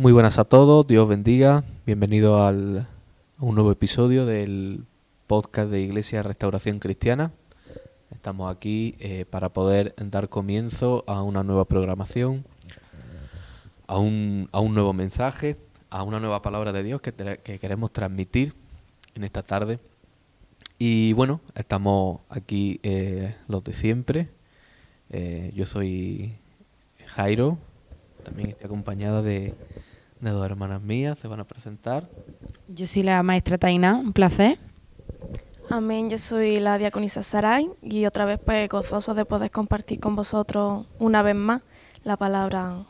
Muy buenas a todos, Dios bendiga, bienvenido a un nuevo episodio del podcast de Iglesia Restauración Cristiana. Estamos aquí para poder dar comienzo a una nueva programación, a un nuevo mensaje, a una nueva palabra de Dios que queremos transmitir en esta tarde. Y bueno, estamos aquí los de siempre. Yo soy Jairo, también estoy acompañada de dos hermanas mías, se van a presentar. Yo soy la maestra Taina, un placer. Amén, yo soy la diaconisa Saray y otra vez pues gozoso de poder compartir con vosotros una vez más la palabra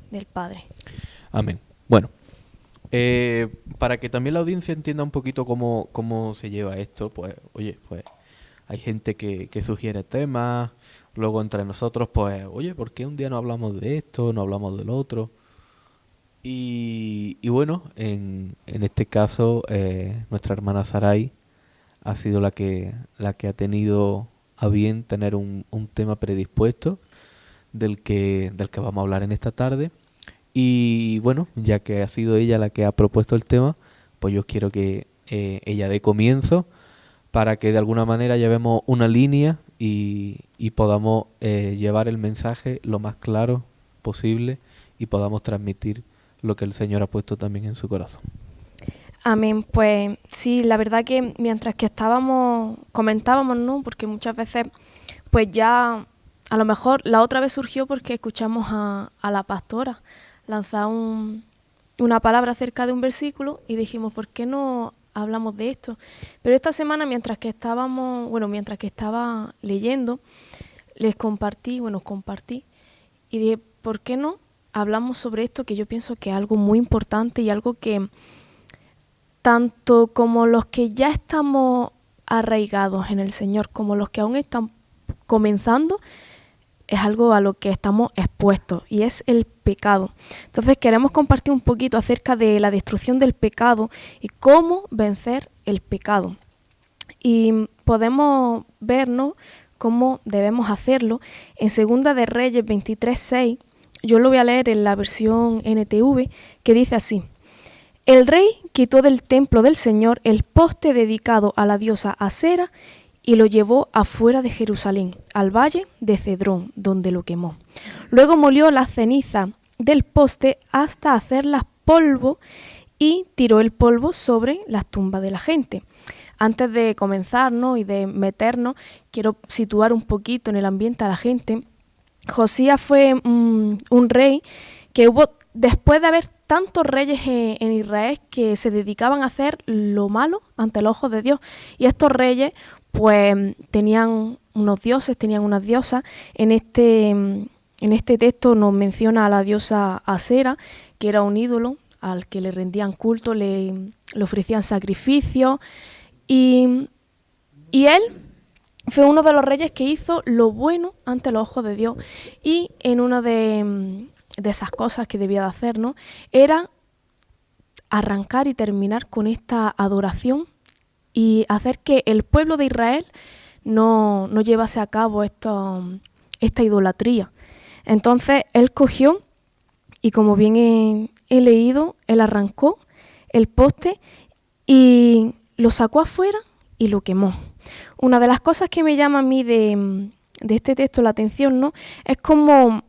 del Padre. Amén. Bueno, para que también la audiencia entienda un poquito cómo se lleva esto, pues hay gente que sugiere temas, luego entre nosotros pues, ¿por qué un día no hablamos de esto, no hablamos del otro? Y bueno, en este caso nuestra hermana Saray ha sido la que ha tenido a bien tener un tema predispuesto del que vamos a hablar en esta tarde. Y bueno, ya que ha sido ella la que ha propuesto el tema, pues yo quiero que ella dé comienzo para que de alguna manera llevemos una línea y podamos llevar el mensaje lo más claro posible y podamos transmitir lo que el Señor ha puesto también en su corazón. Amén, pues sí, la verdad que mientras que comentábamos, ¿no? Porque muchas veces, pues ya, a lo mejor la otra vez surgió porque escuchamos a la pastora lanzar una palabra acerca de un versículo y dijimos, ¿por qué no hablamos de esto? Pero esta semana, mientras que estaba leyendo, compartí y dije, ¿por qué no hablamos sobre esto? Que yo pienso que es algo muy importante y algo que tanto como los que ya estamos arraigados en el Señor, como los que aún están comenzando, es algo a lo que estamos expuestos y es el pecado. Entonces queremos compartir un poquito acerca de la destrucción del pecado y cómo vencer el pecado. Y podemos vernos cómo debemos hacerlo en 2 de Reyes 23:6. Yo lo voy a leer en la versión NTV, que dice así: El rey quitó del templo del Señor el poste dedicado a la diosa Asera y lo llevó afuera de Jerusalén, al valle de Cedrón, donde lo quemó. Luego molió la ceniza del poste hasta hacerlas polvo y tiró el polvo sobre las tumbas de la gente. Antes de comenzar, ¿no?, y de meternos, quiero situar un poquito en el ambiente a la gente. Josías fue un rey que hubo, después de haber tantos reyes en Israel que se dedicaban a hacer lo malo ante los ojos de Dios. Y estos reyes pues tenían unos dioses, tenían unas diosas. En este texto nos menciona a la diosa Asera, que era un ídolo al que le rendían culto, le ofrecían sacrificios. Y él fue uno de los reyes que hizo lo bueno ante los ojos de Dios. Y en una de esas cosas que debía de hacer, ¿no?, era arrancar y terminar con esta adoración y hacer que el pueblo de Israel no llevase a cabo esta idolatría. Entonces él cogió y, como bien he leído, él arrancó el poste y lo sacó afuera y lo quemó. Una de las cosas que me llama a mí de este texto la atención, ¿no?, es como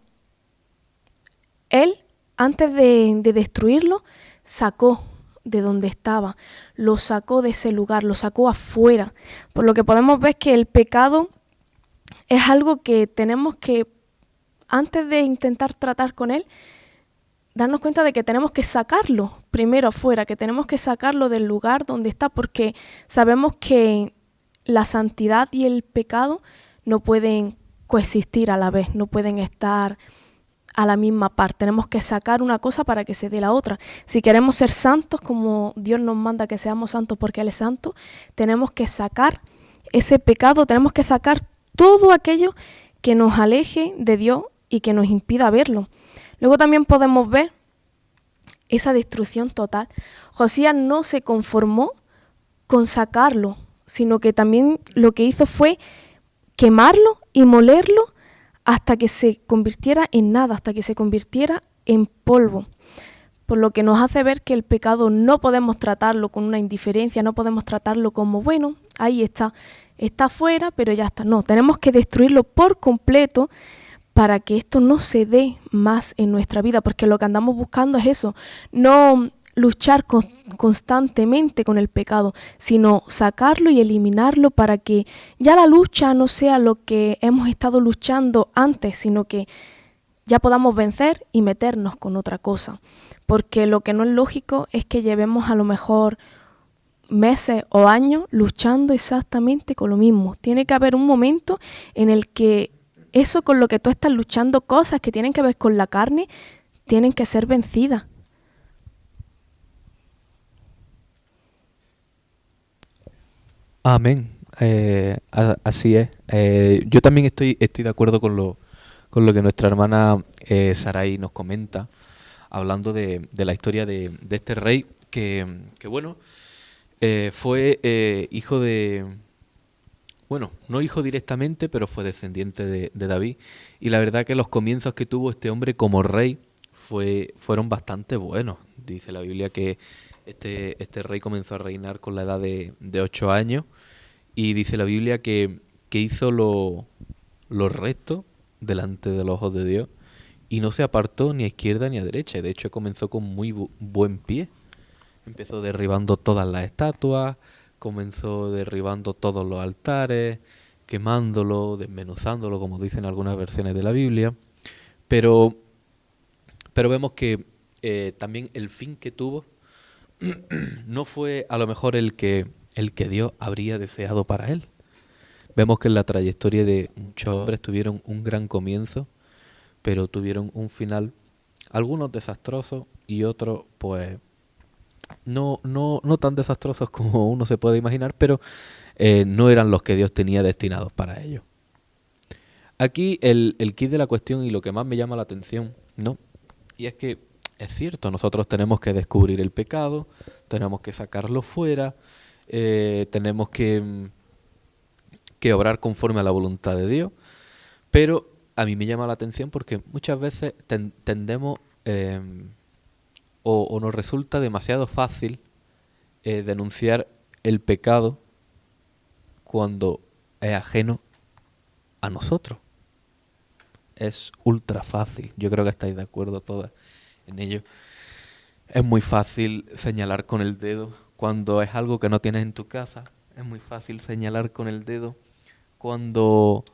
él, antes de destruirlo, sacó de donde estaba, lo sacó de ese lugar, lo sacó afuera. Por lo que podemos ver que el pecado es algo que tenemos que, antes de intentar tratar con él, darnos cuenta de que tenemos que sacarlo primero afuera, que tenemos que sacarlo del lugar donde está, porque sabemos que la santidad y el pecado no pueden coexistir a la vez, no pueden estar a la misma par. Tenemos que sacar una cosa para que se dé la otra. Si queremos ser santos, como Dios nos manda que seamos santos porque Él es santo, tenemos que sacar ese pecado, tenemos que sacar todo aquello que nos aleje de Dios y que nos impida verlo. Luego también podemos ver esa destrucción total. Josías no se conformó con sacarlo, sino que también lo que hizo fue quemarlo y molerlo hasta que se convirtiera en nada, hasta que se convirtiera en polvo. por lo que nos hace ver que el pecado no podemos tratarlo con una indiferencia, no podemos tratarlo como, bueno, ahí está fuera, pero ya está. No, tenemos que destruirlo por completo para que esto no se dé más en nuestra vida, porque lo que andamos buscando es eso, no luchar constantemente con el pecado, sino sacarlo y eliminarlo para que ya la lucha no sea lo que hemos estado luchando antes, sino que ya podamos vencer y meternos con otra cosa. Porque lo que no es lógico es que llevemos a lo mejor meses o años luchando exactamente con lo mismo. Tiene que haber un momento en el que eso con lo que tú estás luchando, cosas que tienen que ver con la carne, tienen que ser vencidas. Amén. Así es. Yo también estoy de acuerdo con lo que nuestra hermana Sarai nos comenta, hablando de la historia de este rey que bueno, fue hijo de... Bueno, no hijo directamente, pero fue descendiente de David. Y la verdad que los comienzos que tuvo este hombre como rey fueron bastante buenos. Dice la Biblia que este rey comenzó a reinar con la edad de 8 años. Y dice la Biblia que hizo lo recto delante de los ojos de Dios. Y no se apartó ni a izquierda ni a derecha. De hecho, comenzó con muy buen pie. Empezó derribando todas las estatuas, comenzó derribando todos los altares, quemándolo, desmenuzándolo, como dicen algunas versiones de la Biblia. Pero vemos que también el fin que tuvo no fue a lo mejor el que Dios habría deseado para él. Vemos que en la trayectoria de muchos hombres tuvieron un gran comienzo, pero tuvieron un final, algunos desastrosos y otros pues no tan desastrosos como uno se puede imaginar, pero no eran los que Dios tenía destinados para ellos. Aquí el quid de la cuestión y lo que más me llama la atención, ¿no? Y es que es cierto, nosotros tenemos que descubrir el pecado, tenemos que sacarlo fuera, tenemos que obrar conforme a la voluntad de Dios, pero a mí me llama la atención porque muchas veces tendemos o nos resulta demasiado fácil denunciar el pecado cuando es ajeno a nosotros. Es ultra fácil, yo creo que estáis de acuerdo todas en ello. Es muy fácil señalar con el dedo cuando es algo que no tienes en tu casa. Es muy fácil señalar con el dedo cuando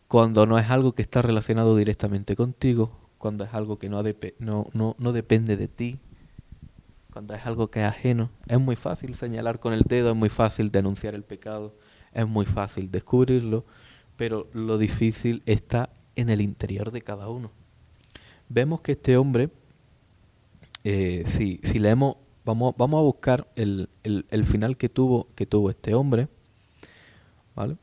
no es algo que está relacionado directamente contigo, cuando es algo que no depende de ti, cuando es algo que es ajeno. Es muy fácil señalar con el dedo, es muy fácil denunciar el pecado, es muy fácil descubrirlo, pero lo difícil está en el interior de cada uno. Vemos que este hombre, si leemos, vamos a buscar el final que tuvo este hombre, ¿vale?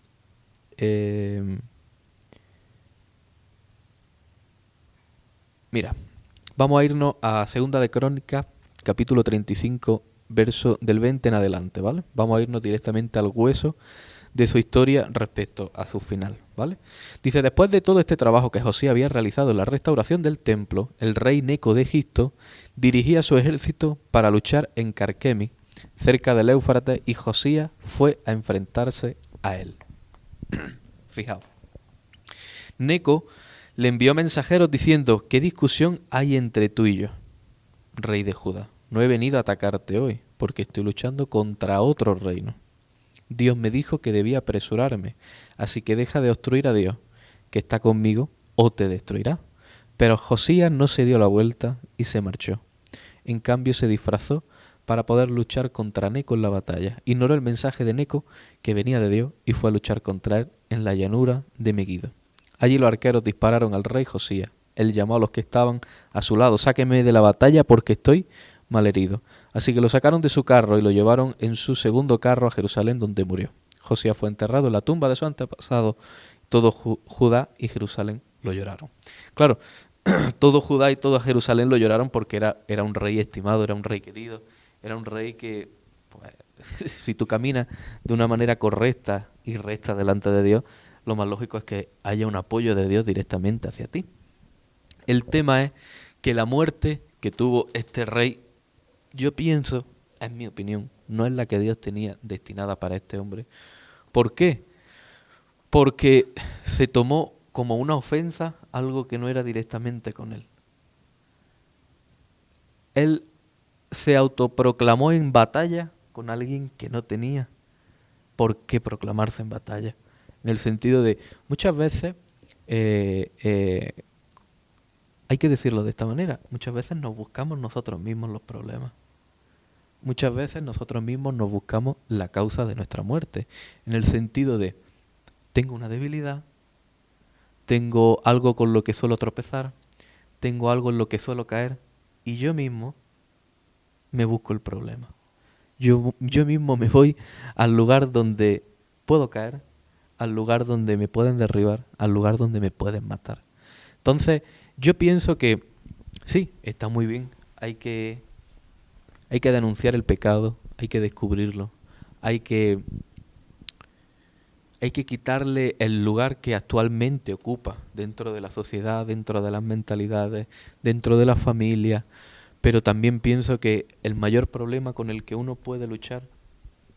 Mira, vamos a irnos a Segunda de Crónicas, capítulo 35, verso del 20 en adelante, ¿vale? Vamos a irnos directamente al hueso de su historia respecto a su final, ¿vale? Dice, después de todo este trabajo que Josías había realizado en la restauración del templo, el rey Neco de Egipto dirigía su ejército para luchar en Carquemis, cerca del Éufrates, y Josías fue a enfrentarse a él. Fijaos. Neco le envió mensajeros diciendo, ¿qué discusión hay entre tú y yo, rey de Judá? No he venido a atacarte hoy, porque estoy luchando contra otro reino. Dios me dijo que debía apresurarme, así que deja de obstruir a Dios, que está conmigo, o te destruirá. Pero Josías no se dio la vuelta y se marchó. En cambio se disfrazó para poder luchar contra Neco en la batalla. Ignoró el mensaje de Neco que venía de Dios y fue a luchar contra él en la llanura de Meguido. Allí los arqueros dispararon al rey Josías. Él llamó a los que estaban a su lado, sáquenme de la batalla porque estoy malherido. Así que lo sacaron de su carro y lo llevaron en su segundo carro a Jerusalén, donde murió. Josías fue enterrado en la tumba de su antepasado. Todo Judá y Jerusalén lo lloraron. Claro, todo Judá y todo Jerusalén lo lloraron porque era un rey estimado, era un rey querido, era un rey que, pues, si tú caminas de una manera correcta y recta delante de Dios, lo más lógico es que haya un apoyo de Dios directamente hacia ti. El tema es que la muerte que tuvo este rey yo pienso, es mi opinión, no es la que Dios tenía destinada para este hombre. ¿Por qué? Porque se tomó como una ofensa algo que no era directamente con él. Él se autoproclamó en batalla con alguien que no tenía por qué proclamarse en batalla. En el sentido de, muchas veces, hay que decirlo de esta manera, muchas veces nos buscamos nosotros mismos los problemas. Muchas veces nosotros mismos nos buscamos la causa de nuestra muerte. En el sentido de, tengo una debilidad, tengo algo con lo que suelo tropezar, tengo algo en lo que suelo caer, y yo mismo me busco el problema. Yo mismo me voy al lugar donde puedo caer, al lugar donde me pueden derribar, al lugar donde me pueden matar. Entonces, yo pienso que sí, está muy bien, hay que denunciar el pecado, hay que descubrirlo, hay que quitarle el lugar que actualmente ocupa dentro de la sociedad, dentro de las mentalidades, dentro de la familia. Pero también pienso que el mayor problema con el que uno puede luchar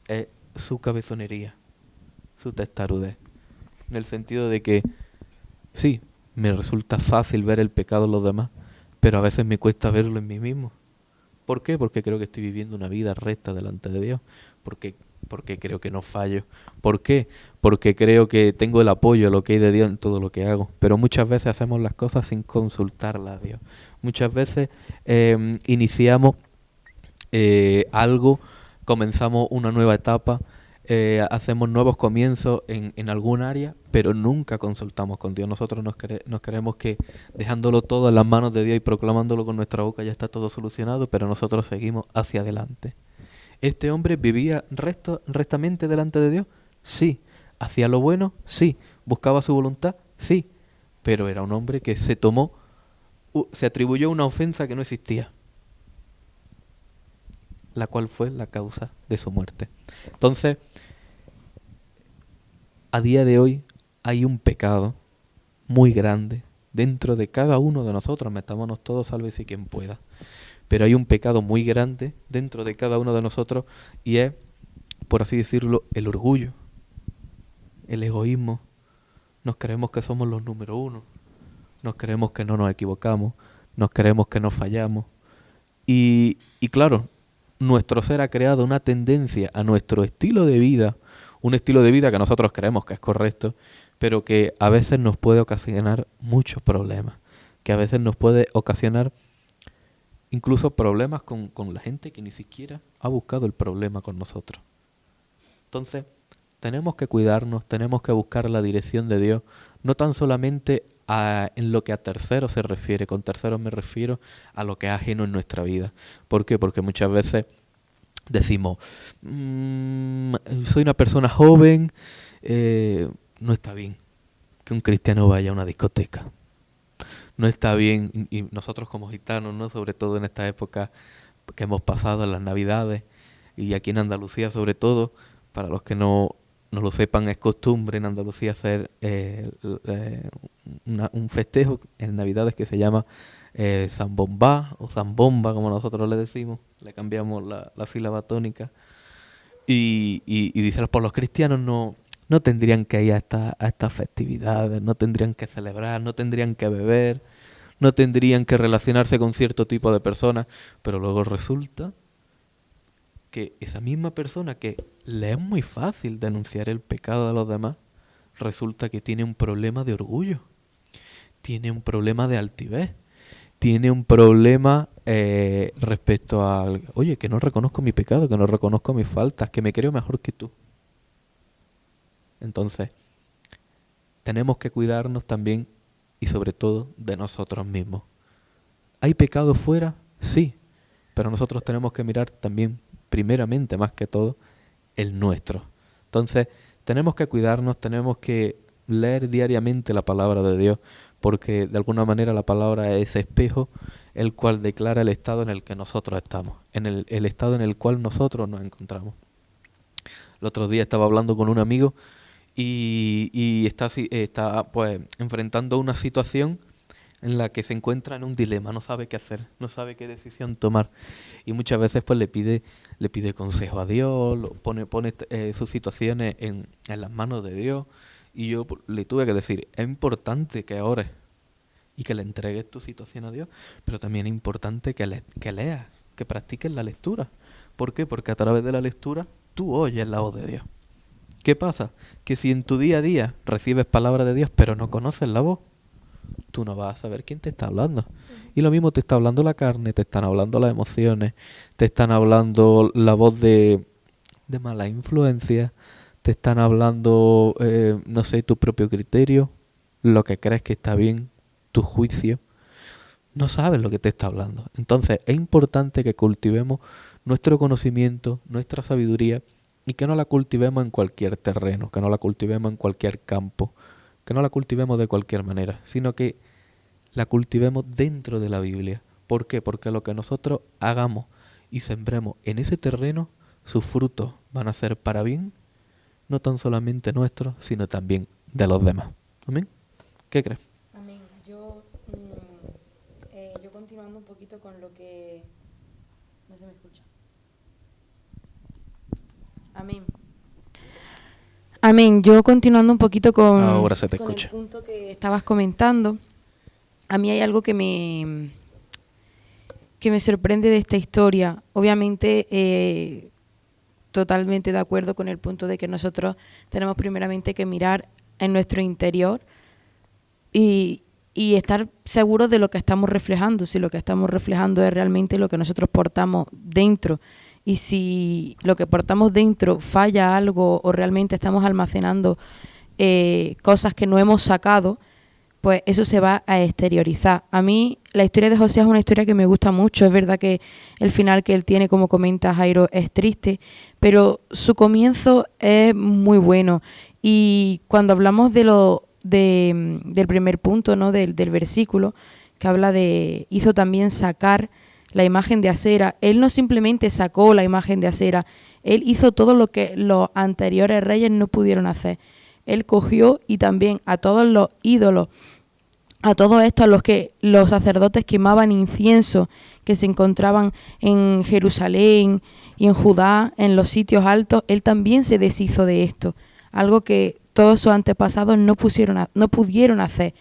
es su cabezonería, su testarudez. En el sentido de que, sí, me resulta fácil ver el pecado en los demás, pero a veces me cuesta verlo en mí mismo. ¿Por qué? Porque creo que estoy viviendo una vida recta delante de Dios. Porque creo que no fallo. ¿Por qué? Porque creo que tengo el apoyo, lo que hay de Dios en todo lo que hago. Pero muchas veces hacemos las cosas sin consultarla a Dios. Muchas veces iniciamos algo, comenzamos una nueva etapa, hacemos nuevos comienzos en algún área, pero nunca consultamos con Dios. Nosotros nos creemos que dejándolo todo en las manos de Dios y proclamándolo con nuestra boca ya está todo solucionado, pero nosotros seguimos hacia adelante. ¿Este hombre vivía rectamente delante de Dios? Sí. ¿Hacía lo bueno? Sí. ¿Buscaba su voluntad? Sí. Pero era un hombre que se atribuyó una ofensa que no existía, la cual fue la causa de su muerte. Entonces, a día de hoy hay un pecado muy grande dentro de cada uno de nosotros. Metámonos todos, sálvese quien pueda. Pero hay un pecado muy grande dentro de cada uno de nosotros y es, por así decirlo, el orgullo, el egoísmo. Nos creemos que somos los número uno, nos creemos que no nos equivocamos, nos creemos que no fallamos. Y claro, nuestro ser ha creado una tendencia a nuestro estilo de vida, un estilo de vida que nosotros creemos que es correcto, pero que a veces nos puede ocasionar muchos problemas, que a veces nos puede ocasionar incluso problemas con la gente que ni siquiera ha buscado el problema con nosotros. Entonces, tenemos que cuidarnos, tenemos que buscar la dirección de Dios, no tan solamente en lo que a terceros se refiere. Con terceros me refiero a lo que es ajeno en nuestra vida. ¿Por qué? Porque muchas veces decimos, soy una persona joven, no está bien que un cristiano vaya a una discoteca. No está bien, y nosotros como gitanos, ¿no?, sobre todo en esta época que hemos pasado en las Navidades, y aquí en Andalucía sobre todo, para los que no lo sepan, es costumbre en Andalucía hacer un festejo en Navidades que se llama Zambombá o Zambomba, como nosotros le decimos, le cambiamos la sílaba tónica, y dice, por los cristianos no tendrían que ir a estas festividades, no tendrían que celebrar, no tendrían que beber, no tendrían que relacionarse con cierto tipo de personas, pero luego resulta que esa misma persona que le es muy fácil denunciar el pecado de los demás, resulta que tiene un problema de orgullo, tiene un problema de altivez, tiene un problema respecto a, oye, que no reconozco mi pecado, que no reconozco mis faltas, que me creo mejor que tú. Entonces, tenemos que cuidarnos también y sobre todo de nosotros mismos. ¿Hay pecado fuera? Sí, pero nosotros tenemos que mirar también, primeramente, más que todo, el nuestro. Entonces, tenemos que cuidarnos, tenemos que leer diariamente la palabra de Dios, porque de alguna manera la palabra es ese espejo, el cual declara el estado en el que nosotros estamos, en el estado en el cual nosotros nos encontramos. El otro día estaba hablando con un amigo y está pues enfrentando una situación en la que se encuentra en un dilema, no sabe qué hacer, no sabe qué decisión tomar. Y muchas veces pues le pide consejo a Dios, pone sus situaciones en las manos de Dios. Y yo le tuve que decir, es importante que ores y que le entregues tu situación a Dios, pero también es importante que leas, que practiques la lectura. ¿Por qué? Porque a través de la lectura tú oyes la voz de Dios. ¿Qué pasa? Que si en tu día a día recibes palabra de Dios pero no conoces la voz, tú no vas a saber quién te está hablando. Y lo mismo te está hablando la carne, te están hablando las emociones, te están hablando la voz de mala influencia, te están hablando, no sé, tu propio criterio, lo que crees que está bien, tu juicio. No sabes lo que te está hablando. Entonces es importante que cultivemos nuestro conocimiento, nuestra sabiduría, y que no la cultivemos en cualquier terreno, que no la cultivemos en cualquier campo, que no la cultivemos de cualquier manera, sino que la cultivemos dentro de la Biblia. ¿Por qué? Porque lo que nosotros hagamos y sembremos en ese terreno, sus frutos van a ser para bien, no tan solamente nuestros, sino también de los demás. ¿Amén? ¿Qué crees? Amén. Yo continuando un poquito con lo que... No se me escucha. Amén. Amén. Yo continuando un poquito con, Ahora se te con escucha. el punto que estabas comentando, a mí hay algo que me sorprende de esta historia. Obviamente, totalmente de acuerdo con el punto de que nosotros tenemos primeramente que mirar en nuestro interior y estar seguros de lo que estamos reflejando, si lo que estamos reflejando es realmente lo que nosotros portamos dentro. Y si lo que portamos dentro falla algo o realmente estamos almacenando cosas que no hemos sacado, pues eso se va a exteriorizar. A mí la historia de Josías es una historia que me gusta mucho. Es verdad que el final que él tiene, como comenta Jairo, es triste, pero su comienzo es muy bueno. Y cuando hablamos del primer punto, ¿no? del versículo, que habla de hizo también sacar la imagen de acera, él no simplemente sacó la imagen de acera, él hizo todo lo que los anteriores reyes no pudieron hacer. Él cogió y también a todos los ídolos, a todo esto a los que los sacerdotes quemaban incienso, que se encontraban en Jerusalén y en Judá, en los sitios altos, él también se deshizo de esto, algo que todos sus antepasados no pudieron hacer,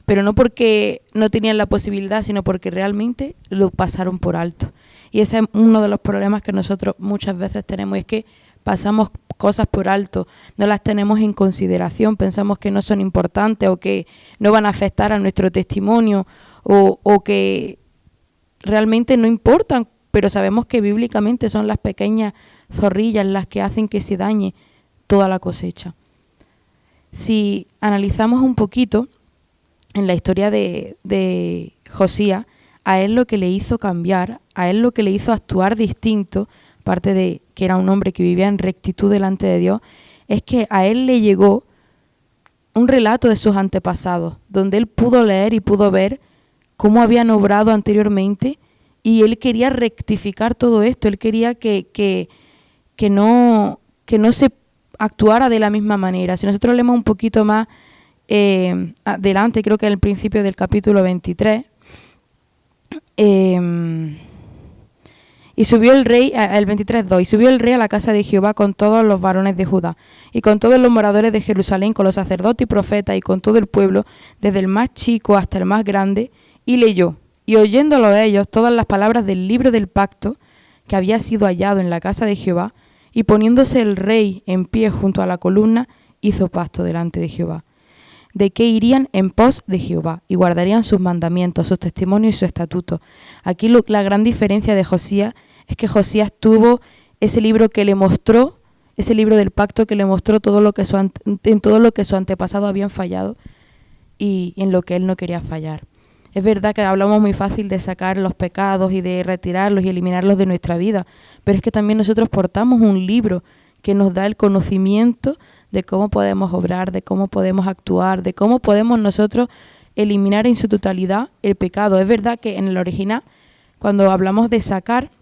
pero no porque no tenían la posibilidad, sino porque realmente lo pasaron por alto. Y ese es uno de los problemas que nosotros muchas veces tenemos, es que pasamos cosas por alto, no las tenemos en consideración, pensamos que no son importantes o que no van a afectar a nuestro testimonio o que realmente no importan, pero sabemos que bíblicamente son las pequeñas zorrillas las que hacen que se dañe toda la cosecha. Si analizamos un poquito en la historia de Josías, a él lo que le hizo cambiar, a él lo que le hizo actuar distinto, aparte de que era un hombre que vivía en rectitud delante de Dios, es que a él le llegó un relato de sus antepasados, donde él pudo leer y pudo ver cómo habían obrado anteriormente, y él quería rectificar todo esto, él quería que no se actuara de la misma manera. Si nosotros leemos un poquito más adelante, creo que en el principio del capítulo 23, y subió el rey, el 23:2, y subió el rey a la casa de Jehová con todos los varones de Judá, y con todos los moradores de Jerusalén, con los sacerdotes y profetas, y con todo el pueblo, desde el más chico hasta el más grande, y leyó, y oyéndolo ellos, todas las palabras del libro del pacto, que había sido hallado en la casa de Jehová, y poniéndose el rey en pie junto a la columna, hizo pacto delante de Jehová, de que irían en pos de Jehová, y guardarían sus mandamientos, sus testimonios y sus estatutos. Aquí la gran diferencia de Josías es que Josías tuvo ese libro que le mostró, ese libro del pacto que le mostró todo lo que en todo lo que sus antepasados habían fallado y en lo que él no quería fallar. Es verdad que hablamos muy fácil de sacar los pecados y de retirarlos y eliminarlos de nuestra vida, pero es que también nosotros portamos un libro que nos da el conocimiento de cómo podemos obrar, de cómo podemos actuar, de cómo podemos nosotros eliminar en su totalidad el pecado. Es verdad que en el original, cuando hablamos de sacar,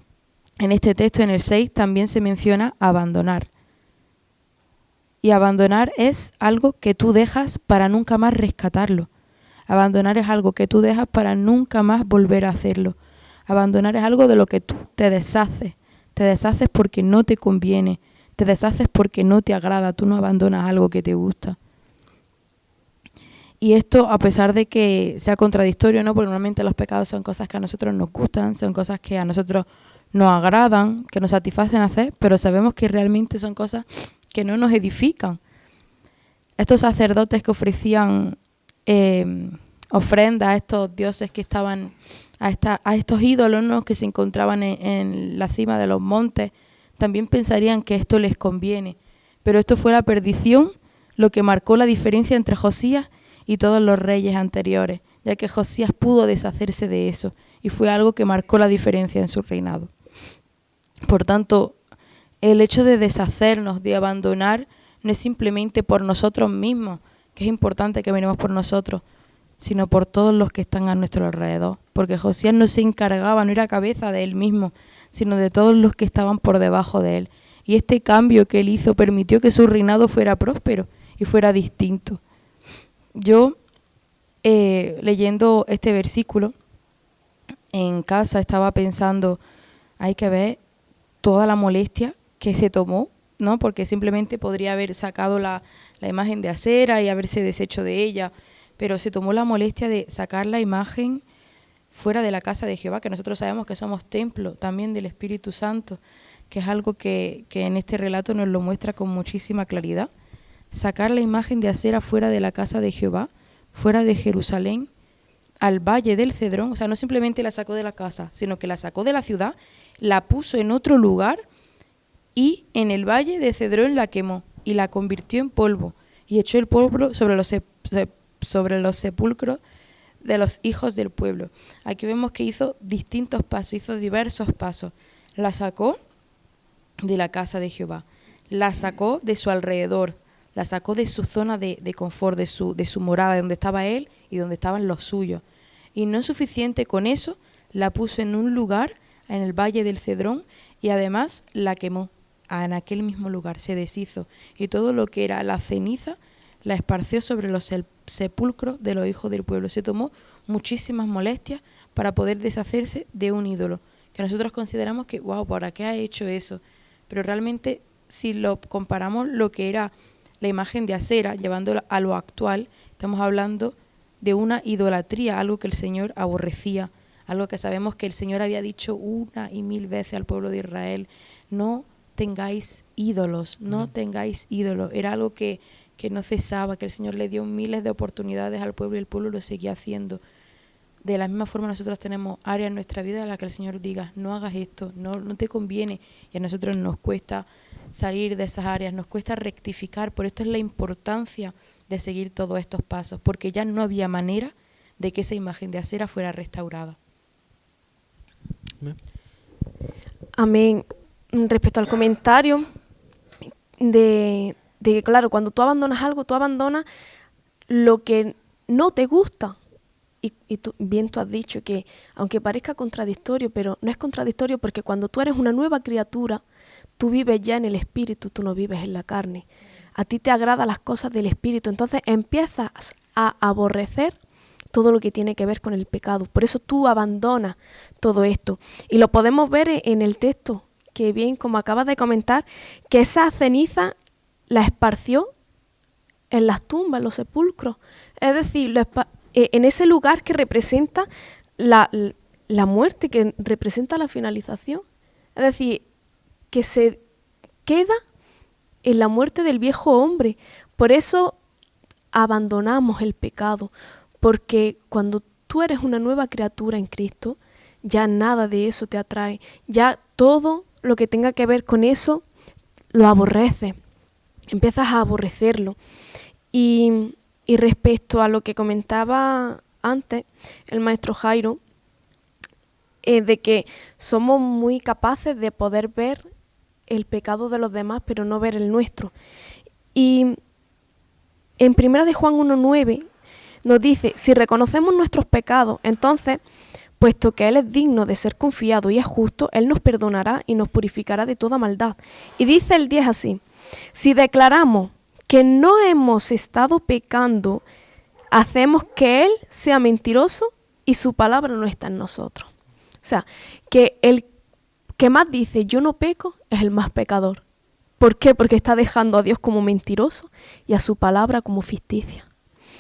en este texto, en el 6, también se menciona abandonar. Y abandonar es algo que tú dejas para nunca más rescatarlo. Abandonar es algo que tú dejas para nunca más volver a hacerlo. Abandonar es algo de lo que tú te deshaces. Te deshaces porque no te conviene. Te deshaces porque no te agrada. Tú no abandonas algo que te gusta. Y esto, a pesar de que sea contradictorio, ¿no? Porque normalmente los pecados son cosas que a nosotros nos gustan, son cosas que a nosotros nos agradan, que nos satisfacen hacer, pero sabemos que realmente son cosas que no nos edifican. Estos sacerdotes que ofrecían ofrendas a estos dioses que estaban, a estos ídolos, ¿no? Que se encontraban en la cima de los montes, también pensarían que esto les conviene. Pero esto fue la perdición, lo que marcó la diferencia entre Josías y todos los reyes anteriores, ya que Josías pudo deshacerse de eso y fue algo que marcó la diferencia en su reinado. Por tanto, el hecho de deshacernos, de abandonar, no es simplemente por nosotros mismos, que es importante que venimos por nosotros, sino por todos los que están a nuestro alrededor. Porque Josías no se encargaba, no era cabeza de él mismo, sino de todos los que estaban por debajo de él. Y este cambio que él hizo permitió que su reinado fuera próspero y fuera distinto. Yo, leyendo este versículo, en casa estaba pensando, hay que ver toda la molestia que se tomó, ¿no? Porque simplemente podría haber sacado la imagen de acera y haberse deshecho de ella, pero se tomó la molestia de sacar la imagen fuera de la casa de Jehová, que nosotros sabemos que somos templo también del Espíritu Santo, que es algo que en este relato nos lo muestra con muchísima claridad. Sacar la imagen de acera fuera de la casa de Jehová, fuera de Jerusalén, al valle del Cedrón, o sea, no simplemente la sacó de la casa, sino que la sacó de la ciudad, la puso en otro lugar y en el valle de Cedrón la quemó y la convirtió en polvo y echó el polvo sobre los sepulcros de los hijos del pueblo. Aquí vemos que hizo distintos pasos, hizo diversos pasos. La sacó de la casa de Jehová, la sacó de su alrededor, la sacó de su zona de confort, de su morada, de donde estaba él y donde estaban los suyos. Y no es suficiente con eso, la puso en un lugar, en el valle del Cedrón, y además la quemó en aquel mismo lugar, se deshizo. Y todo lo que era la ceniza la esparció sobre los sepulcros de los hijos del pueblo. Se tomó muchísimas molestias para poder deshacerse de un ídolo, que nosotros consideramos que, wow, ¿para qué ha hecho eso? Pero realmente, si lo comparamos lo que era la imagen de acera, llevándola a lo actual, estamos hablando de una idolatría, algo que el Señor aborrecía, algo que sabemos que el Señor había dicho una y mil veces al pueblo de Israel: no tengáis ídolos, no tengáis ídolos. Era algo que no cesaba, que el Señor le dio miles de oportunidades al pueblo y el pueblo lo seguía haciendo. De la misma forma nosotros tenemos áreas en nuestra vida en las que el Señor diga: no hagas esto, no te conviene, y a nosotros nos cuesta salir de esas áreas, nos cuesta rectificar. Por esto es la importancia de seguir todos estos pasos, porque ya no había manera de que esa imagen de acera fuera restaurada. Amén. Respecto al comentario de que, claro, cuando tú abandonas algo, tú abandonas lo que no te gusta. Y tú has dicho que, aunque parezca contradictorio, pero no es contradictorio, porque cuando tú eres una nueva criatura, tú vives ya en el Espíritu, tú no vives en la carne. A ti te agradan las cosas del Espíritu, entonces empiezas a aborrecer todo lo que tiene que ver con el pecado. Por eso tú abandonas todo esto. Y lo podemos ver en el texto, que bien, como acabas de comentar, que esa ceniza la esparció en las tumbas, en los sepulcros. Es decir, en ese lugar que representa la muerte, que representa la finalización. Es decir, que se queda en la muerte del viejo hombre. Por eso abandonamos el pecado, porque cuando tú eres una nueva criatura en Cristo, ya nada de eso te atrae. Ya todo lo que tenga que ver con eso lo aborreces. Empiezas a aborrecerlo. Y respecto a lo que comentaba antes el maestro Jairo, de que somos muy capaces de poder ver el pecado de los demás, pero no ver el nuestro. Y en 1 de Juan 1:9 nos dice: si reconocemos nuestros pecados, entonces, puesto que Él es digno de ser confiado y es justo, Él nos perdonará y nos purificará de toda maldad. Y dice el 10 así: si declaramos que no hemos estado pecando, hacemos que Él sea mentiroso y su palabra no está en nosotros. O sea, que el que más dice yo no peco es el más pecador. ¿Por qué? Porque está dejando a Dios como mentiroso y a su palabra como ficticia.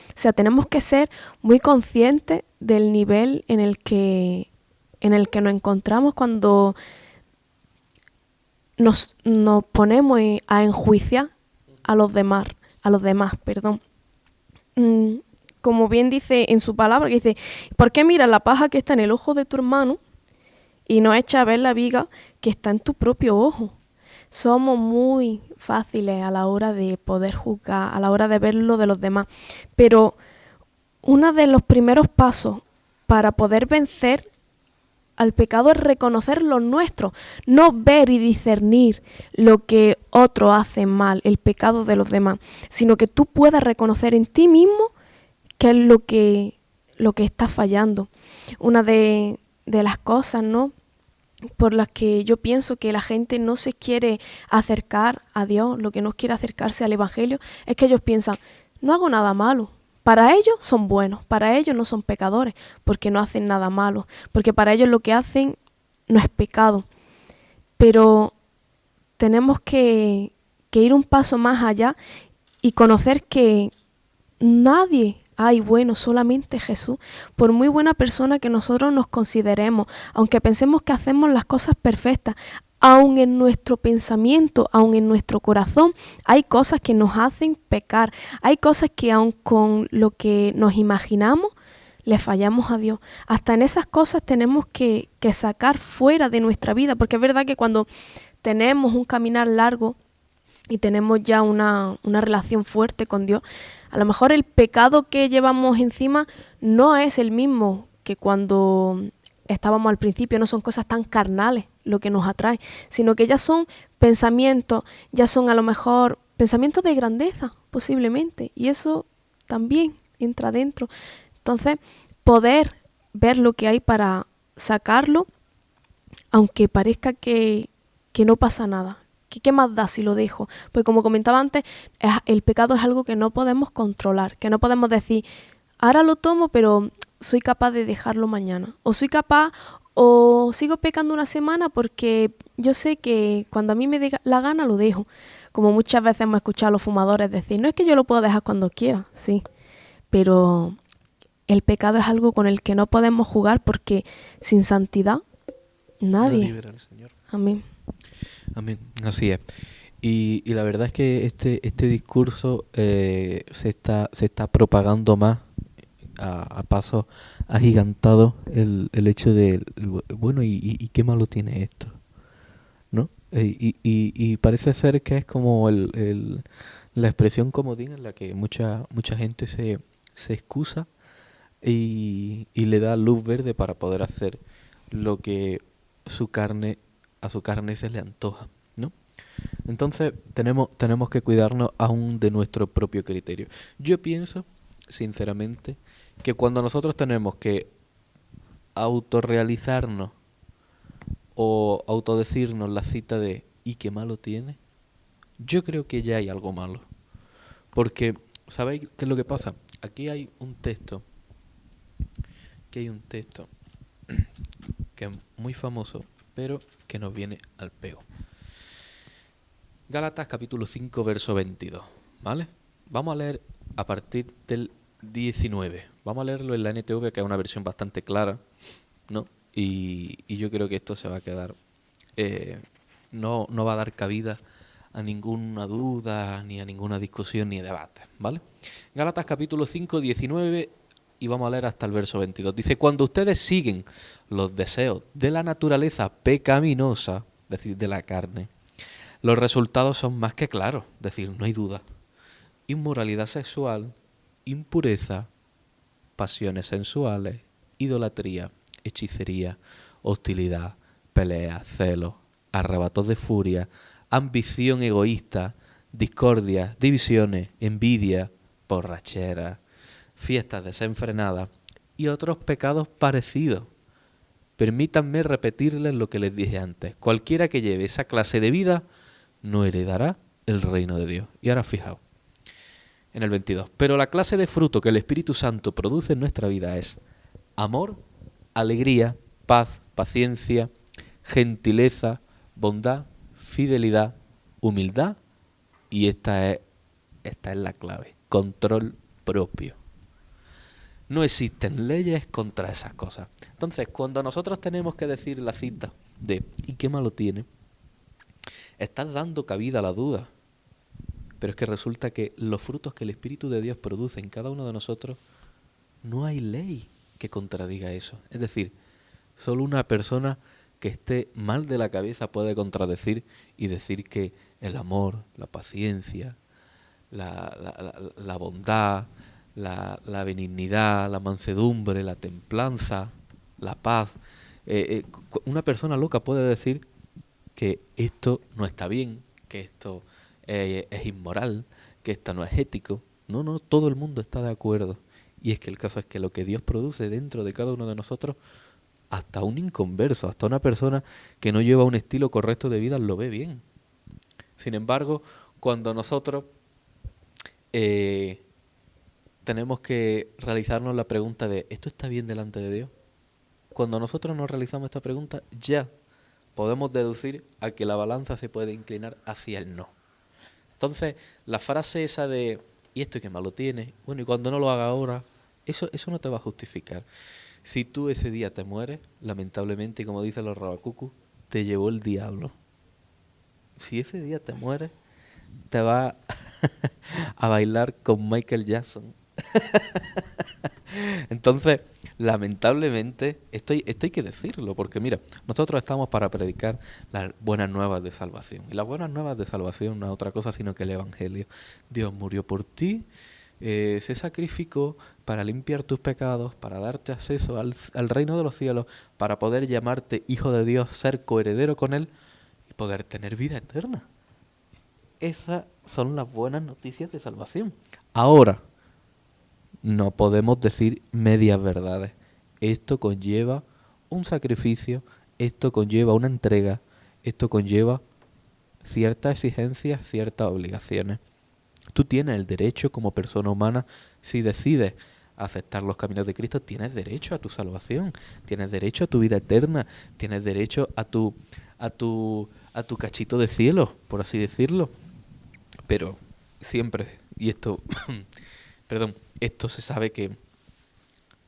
O sea, tenemos que ser muy conscientes del nivel en el que nos encontramos cuando nos ponemos a enjuiciar a los demás, perdón. Como bien dice en su palabra, que dice, ¿por qué miras la paja que está en el ojo de tu hermano y no echas a ver la viga que está en tu propio ojo? Somos muy fáciles a la hora de poder juzgar, a la hora de ver lo de los demás. Pero uno de los primeros pasos para poder vencer al pecado es reconocer lo nuestro, no ver y discernir lo que otros hacen mal, el pecado de los demás, sino que tú puedas reconocer en ti mismo qué es lo que está fallando. Una de las cosas, ¿no?, por las que yo pienso que la gente no se quiere acercar a Dios, lo que no quiere acercarse al Evangelio, es que ellos piensan, no hago nada malo. Para ellos son buenos, para ellos no son pecadores, porque no hacen nada malo, porque para ellos lo que hacen no es pecado. Pero tenemos que ir un paso más allá y conocer que nadie hay bueno, solamente Jesús. Por muy buena persona que nosotros nos consideremos, aunque pensemos que hacemos las cosas perfectas, aun en nuestro pensamiento, aun en nuestro corazón, hay cosas que nos hacen pecar. Hay cosas que aun con lo que nos imaginamos, le fallamos a Dios. Hasta en esas cosas tenemos que sacar fuera de nuestra vida, porque es verdad que cuando tenemos un caminar largo y tenemos ya una relación fuerte con Dios, a lo mejor el pecado que llevamos encima no es el mismo que cuando estábamos al principio, no son cosas tan carnales lo que nos atrae, sino que ya son pensamientos, ya son a lo mejor pensamientos de grandeza, posiblemente, y eso también entra dentro. Entonces, poder ver lo que hay para sacarlo, aunque parezca que no pasa nada. ¿Qué más da si lo dejo? Pues como comentaba antes, el pecado es algo que no podemos controlar, que no podemos decir, ahora lo tomo, pero soy capaz de dejarlo mañana. O soy capaz, o sigo pecando una semana porque yo sé que cuando a mí me dé la gana lo dejo. Como muchas veces hemos escuchado a los fumadores decir, no es que yo lo puedo dejar cuando quiera, sí. Pero el pecado es algo con el que no podemos jugar porque sin santidad nadie. No libera al Señor. Amén. Amén, así es. Y la verdad es que este discurso se está propagando más a pasos agigantados el hecho de, bueno, ¿y qué malo tiene esto? ¿No? Y parece ser que es como la expresión comodín en la que mucha gente se excusa y le da luz verde para poder hacer lo que a su carne se le antoja, ¿no? Entonces tenemos que cuidarnos aún de nuestro propio criterio. Yo pienso, sinceramente, que cuando nosotros tenemos que autorrealizarnos o autodecirnos la cita de ¿y qué malo tiene? Yo creo que ya hay algo malo. Porque, ¿sabéis qué es lo que pasa? Aquí hay un texto que es muy famoso, pero que nos viene al pego. Gálatas capítulo 5, verso 22, ¿vale? Vamos a leer a partir del 19. Vamos a leerlo en la NTV, que es una versión bastante clara, ¿no? Y yo creo que esto se va a quedar... no va a dar cabida a ninguna duda, ni a ninguna discusión, ni debate, ¿vale? Gálatas capítulo 5, 19, y vamos a leer hasta el verso 22. Dice, cuando ustedes siguen los deseos de la naturaleza pecaminosa, es decir, de la carne, los resultados son más que claros, es decir, no hay duda. Inmoralidad sexual, impureza, pasiones sensuales, idolatría, hechicería, hostilidad, pelea, celos, arrebatos de furia, ambición egoísta, discordia, divisiones, envidia, borrachera, fiestas desenfrenadas y otros pecados parecidos. Permítanme repetirles lo que les dije antes. Cualquiera que lleve esa clase de vida no heredará el reino de Dios. Y ahora fijaos, en el 22. Pero la clase de fruto que el Espíritu Santo produce en nuestra vida es amor, alegría, paz, paciencia, gentileza, bondad, fidelidad, humildad y esta es la clave, control propio. No existen leyes contra esas cosas. Entonces, cuando nosotros tenemos que decir la cita de ¿y qué malo tiene?, estás dando cabida a la duda. Pero es que resulta que los frutos que el Espíritu de Dios produce en cada uno de nosotros, no hay ley que contradiga eso. Es decir, solo una persona que esté mal de la cabeza puede contradecir y decir que el amor, la paciencia, la bondad, la benignidad, la mansedumbre, la templanza, la paz. Una persona loca puede decir que esto no está bien, que esto es inmoral, que esto no es ético. No, todo el mundo está de acuerdo. Y es que el caso es que lo que Dios produce dentro de cada uno de nosotros, hasta un inconverso, hasta una persona que no lleva un estilo correcto de vida, lo ve bien. Sin embargo, cuando nosotros tenemos que realizarnos la pregunta de ¿esto está bien delante de Dios? Cuando nosotros nos realizamos esta pregunta, ya podemos deducir a que la balanza se puede inclinar hacia el no. Entonces, la frase esa de ¿y esto qué malo tiene? Bueno, y cuando no lo haga ahora, eso no te va a justificar. Si tú ese día te mueres, lamentablemente, como dicen los rabacucus, te llevó el diablo. Si ese día te mueres, te va a bailar con Michael Jackson. Entonces, lamentablemente, esto hay que decirlo, porque mira, nosotros estamos para predicar las buenas nuevas de salvación. Y las buenas nuevas de salvación no es otra cosa sino que el Evangelio. Dios murió por ti, se sacrificó para limpiar tus pecados, para darte acceso al reino de los cielos, para poder llamarte hijo de Dios, ser coheredero con Él y poder tener vida eterna. Esas son las buenas noticias de salvación. Ahora, no podemos decir medias verdades. Esto conlleva un sacrificio, esto conlleva una entrega, esto conlleva ciertas exigencias, ciertas obligaciones. Tú tienes el derecho como persona humana, si decides aceptar los caminos de Cristo, tienes derecho a tu salvación, tienes derecho a tu vida eterna, tienes derecho a tu cachito de cielo, por así decirlo. Pero siempre, y esto, perdón, esto se sabe que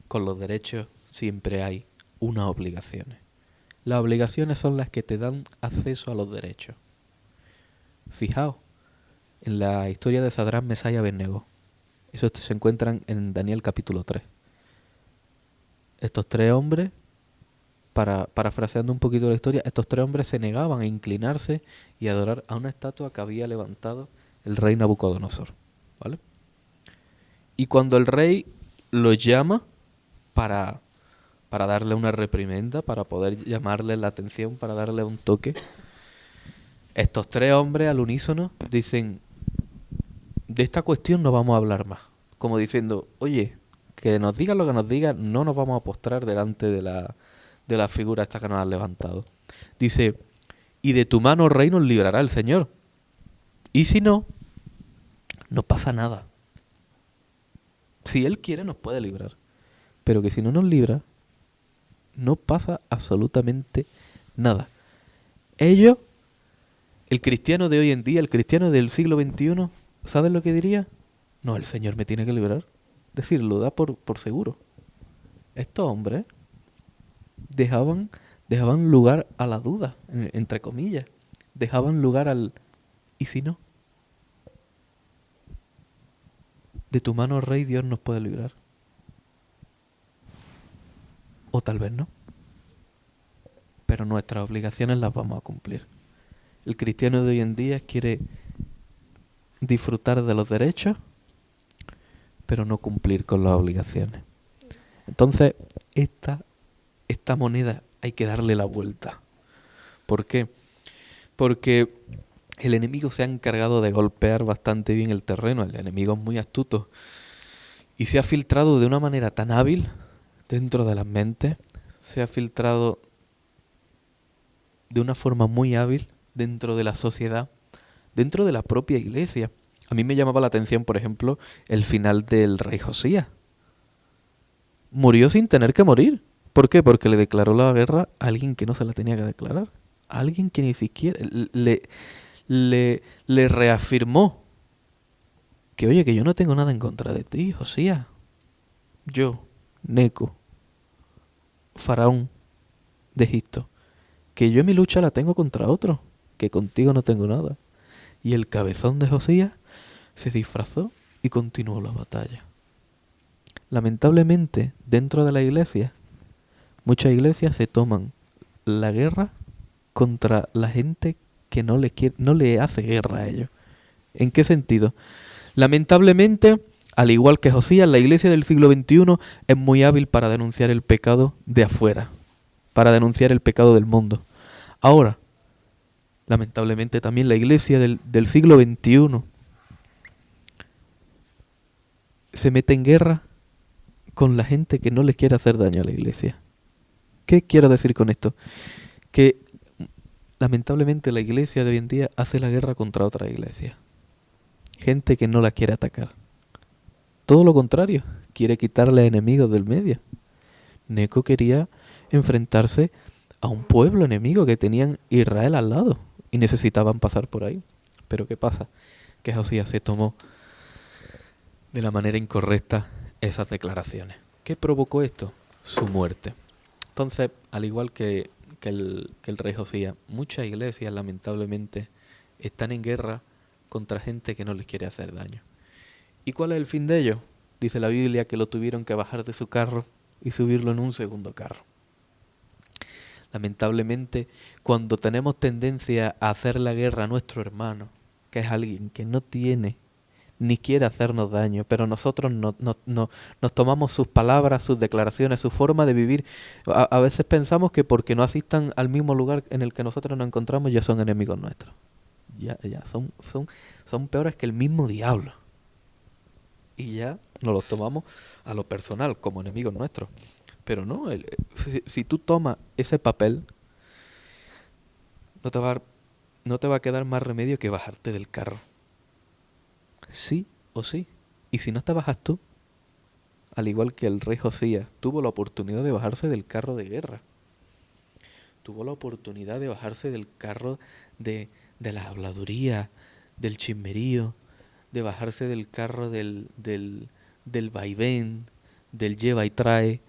con los derechos siempre hay unas obligaciones. Las obligaciones son las que te dan acceso a los derechos. Fijaos, en la historia de Sadrach, Mesach y Abednego, eso se encuentran en Daniel capítulo 3. Estos tres hombres, parafraseando un poquito la historia, estos tres hombres se negaban a inclinarse y adorar a una estatua que había levantado el rey Nabucodonosor, ¿vale? Y cuando el rey los llama para darle una reprimenda, para poder llamarle la atención, para darle un toque, estos tres hombres al unísono dicen, de esta cuestión no vamos a hablar más. Como diciendo, oye, que nos digan lo que nos digan, no nos vamos a postrar delante de la figura esta que nos han levantado. Dice, y de tu mano, rey, nos librará el Señor. Y si no, no pasa nada. Si Él quiere, nos puede librar. Pero que si no nos libra, no pasa absolutamente nada. Ellos, el cristiano de hoy en día, el cristiano del siglo XXI, ¿sabes lo que diría? No, el Señor me tiene que librar. Es decir, lo da por seguro. Estos hombres dejaban lugar a la duda, entre comillas. Dejaban lugar al ¿y si no? De tu mano, rey, Dios nos puede librar. O tal vez no. Pero nuestras obligaciones las vamos a cumplir. El cristiano de hoy en día quiere disfrutar de los derechos, pero no cumplir con las obligaciones. Entonces, esta moneda hay que darle la vuelta. ¿Por qué? Porque el enemigo se ha encargado de golpear bastante bien el terreno. El enemigo es muy astuto y se ha filtrado de una manera tan hábil dentro de las mentes, se ha filtrado de una forma muy hábil dentro de la sociedad, dentro de la propia iglesia. A mí me llamaba la atención, por ejemplo, el final del rey Josías. Murió sin tener que morir. ¿Por qué? Porque le declaró la guerra a alguien que no se la tenía que declarar. A alguien que ni siquiera le reafirmó que, oye, que yo no tengo nada en contra de ti, Josías. Yo, Neco, faraón de Egipto, que yo mi lucha la tengo contra otro, que contigo no tengo nada. Y el cabezón de Josías se disfrazó y continuó la batalla. Lamentablemente, dentro de la iglesia, muchas iglesias se toman la guerra contra la gente que no le hace guerra a ellos. ¿En qué sentido? Lamentablemente, al igual que Josías, la iglesia del siglo XXI es muy hábil para denunciar el pecado de afuera, para denunciar el pecado del mundo. Ahora, lamentablemente también la iglesia del siglo XXI se mete en guerra con la gente que no le quiere hacer daño a la iglesia. ¿Qué quiero decir con esto? Que lamentablemente la iglesia de hoy en día hace la guerra contra otra iglesia. Gente que no la quiere atacar. Todo lo contrario, quiere quitarle a enemigos del medio. Neco quería enfrentarse a un pueblo enemigo que tenían Israel al lado y necesitaban pasar por ahí. Pero ¿qué pasa? Que Josías se tomó de la manera incorrecta esas declaraciones. ¿Qué provocó esto? Su muerte. Entonces, al igual que el rey Josías, muchas iglesias lamentablemente están en guerra contra gente que no les quiere hacer daño. ¿Y cuál es el fin de ello? Dice la Biblia que lo tuvieron que bajar de su carro y subirlo en un segundo carro. Lamentablemente, cuando tenemos tendencia a hacer la guerra a nuestro hermano, que es alguien que no tiene ni quiere hacernos daño, pero nosotros nos tomamos sus palabras, sus declaraciones, su forma de vivir. A veces pensamos que porque no asistan al mismo lugar en el que nosotros nos encontramos ya son enemigos nuestros. Ya son peores que el mismo diablo. Y ya nos los tomamos a lo personal, como enemigos nuestros. Pero no, si tú tomas ese papel, no te va a quedar más remedio que bajarte del carro. Sí o sí. Y si no te bajas tú, al igual que el rey Josías, tuvo la oportunidad de bajarse del carro de guerra. Tuvo la oportunidad de bajarse del carro de la habladuría, del chismerío, de bajarse del carro del vaivén, del lleva y trae,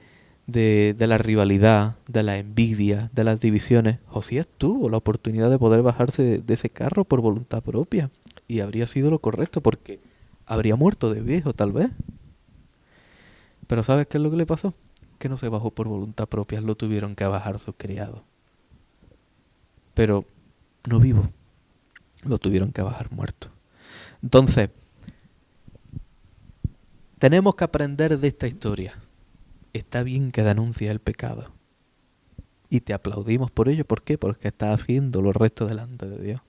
de la rivalidad, de la envidia, de las divisiones. Josías tuvo la oportunidad de poder bajarse de ese carro por voluntad propia. Y habría sido lo correcto porque habría muerto de viejo tal vez. Pero ¿sabes qué es lo que le pasó? Que no se bajó por voluntad propia, lo tuvieron que bajar sus criados. Pero no vivo, lo tuvieron que bajar muerto. Entonces, tenemos que aprender de esta historia. Está bien que denuncies el pecado. Y te aplaudimos por ello. ¿Por qué? Porque estás haciendo lo recto delante de Dios.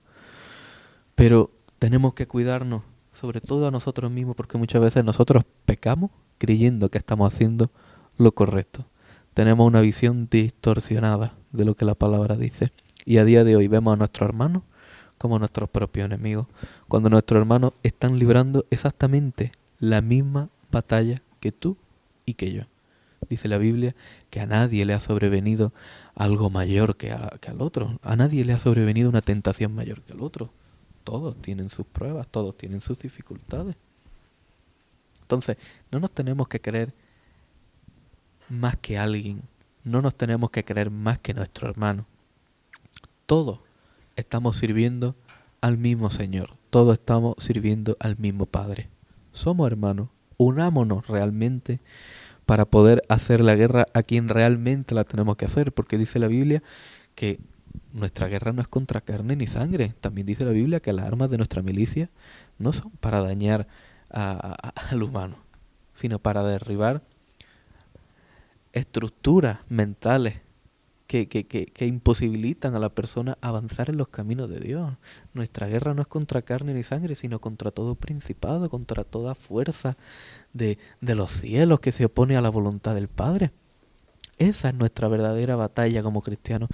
Pero tenemos que cuidarnos, sobre todo a nosotros mismos, porque muchas veces nosotros pecamos creyendo que estamos haciendo lo correcto. Tenemos una visión distorsionada de lo que la palabra dice. Y a día de hoy vemos a nuestros hermanos como nuestros propios enemigos, cuando nuestros hermanos están librando exactamente la misma batalla que tú y que yo. Dice la Biblia que a nadie le ha sobrevenido algo mayor que al otro. A nadie le ha sobrevenido una tentación mayor que al otro. Todos tienen sus pruebas, todos tienen sus dificultades. Entonces, no nos tenemos que creer más que alguien. No nos tenemos que creer más que nuestro hermano. Todos estamos sirviendo al mismo Señor. Todos estamos sirviendo al mismo Padre. Somos hermanos. Unámonos realmente para poder hacer la guerra a quien realmente la tenemos que hacer. Porque dice la Biblia que nuestra guerra no es contra carne ni sangre. También dice la Biblia que las armas de nuestra milicia no son para dañar al humano, sino para derribar estructuras mentales que imposibilitan a la persona avanzar en los caminos de Dios. Nuestra guerra no es contra carne ni sangre, sino contra todo principado, contra toda fuerza de los cielos que se opone a la voluntad del Padre. Esa es nuestra verdadera batalla como cristianos.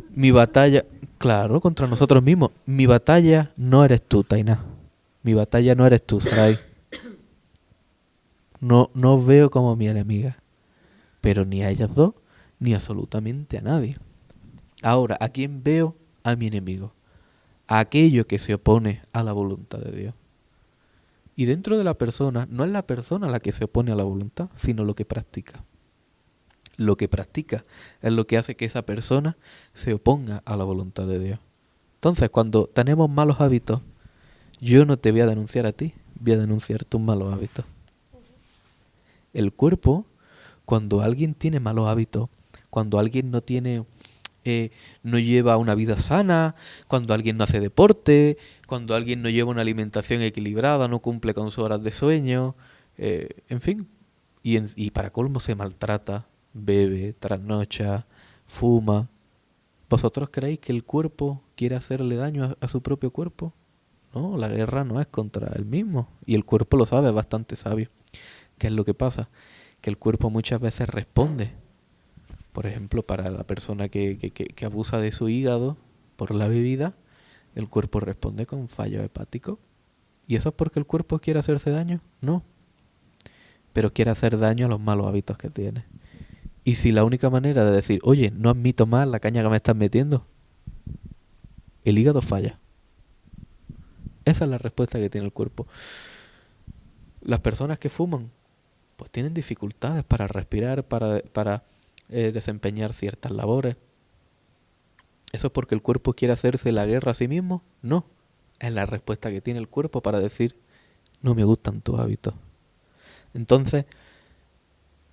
Mi batalla, claro, contra nosotros mismos. Mi batalla no eres tú, Tainá. Mi batalla no eres tú, Sarai. No os veo como mi enemiga. Pero ni a ellas dos, ni absolutamente a nadie. Ahora, ¿a quién veo? A mi enemigo. A aquello que se opone a la voluntad de Dios. Y dentro de la persona, no es la persona la que se opone a la voluntad, sino lo que practica. Lo que practica es lo que hace que esa persona se oponga a la voluntad de Dios. Entonces, cuando tenemos malos hábitos, yo no te voy a denunciar a ti, voy a denunciar tus malos hábitos. El cuerpo, cuando alguien tiene malos hábitos, cuando alguien no tiene, no lleva una vida sana, cuando alguien no hace deporte, cuando alguien no lleva una alimentación equilibrada, no cumple con sus horas de sueño, en fin, y para colmo se maltrata, bebe, trasnocha, fuma. ¿Vosotros creéis que el cuerpo quiere hacerle daño a su propio cuerpo? No, la guerra no es contra él mismo. Y el cuerpo lo sabe, es bastante sabio. ¿Qué es lo que pasa? Que el cuerpo muchas veces responde. Por ejemplo, para la persona que abusa de su hígado por la bebida, el cuerpo responde con fallo hepático. ¿Y eso es porque el cuerpo quiere hacerse daño? No. Pero quiere hacer daño a los malos hábitos que tiene. Y si la única manera de decir, oye, no admito más la caña que me estás metiendo, el hígado falla. Esa es la respuesta que tiene el cuerpo. Las personas que fuman, pues tienen dificultades para respirar, para desempeñar ciertas labores. ¿Eso es porque el cuerpo quiere hacerse la guerra a sí mismo? No. Es la respuesta que tiene el cuerpo para decir, no me gustan tus hábitos. Entonces,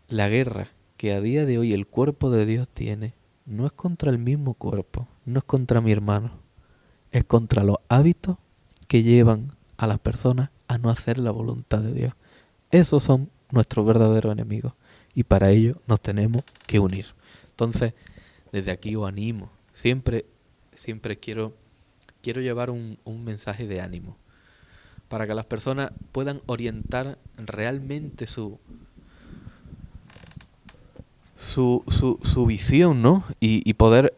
la guerra que a día de hoy el cuerpo de Dios tiene, no es contra el mismo cuerpo, no es contra mi hermano, es contra los hábitos que llevan a las personas a no hacer la voluntad de Dios. Esos son nuestros verdaderos enemigos y para ello nos tenemos que unir. Entonces, desde aquí os animo, siempre quiero llevar un mensaje de ánimo para que las personas puedan orientar realmente su visión, ¿no? Y poder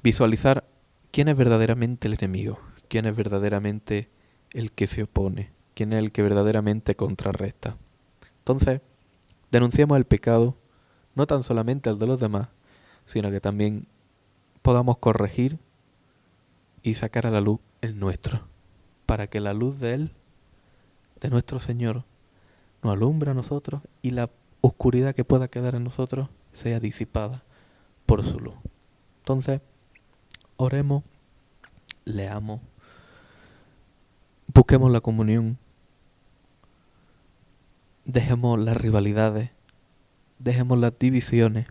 visualizar quién es verdaderamente el enemigo, quién es verdaderamente el que se opone, quién es el que verdaderamente contrarresta. Entonces, denunciamos el pecado, no tan solamente el de los demás, sino que también podamos corregir y sacar a la luz el nuestro, para que la luz de Él, de nuestro Señor, nos alumbre a nosotros y la oscuridad que pueda quedar en nosotros sea disipada por su luz. Entonces, oremos, leamos, busquemos la comunión, dejemos las rivalidades, dejemos las divisiones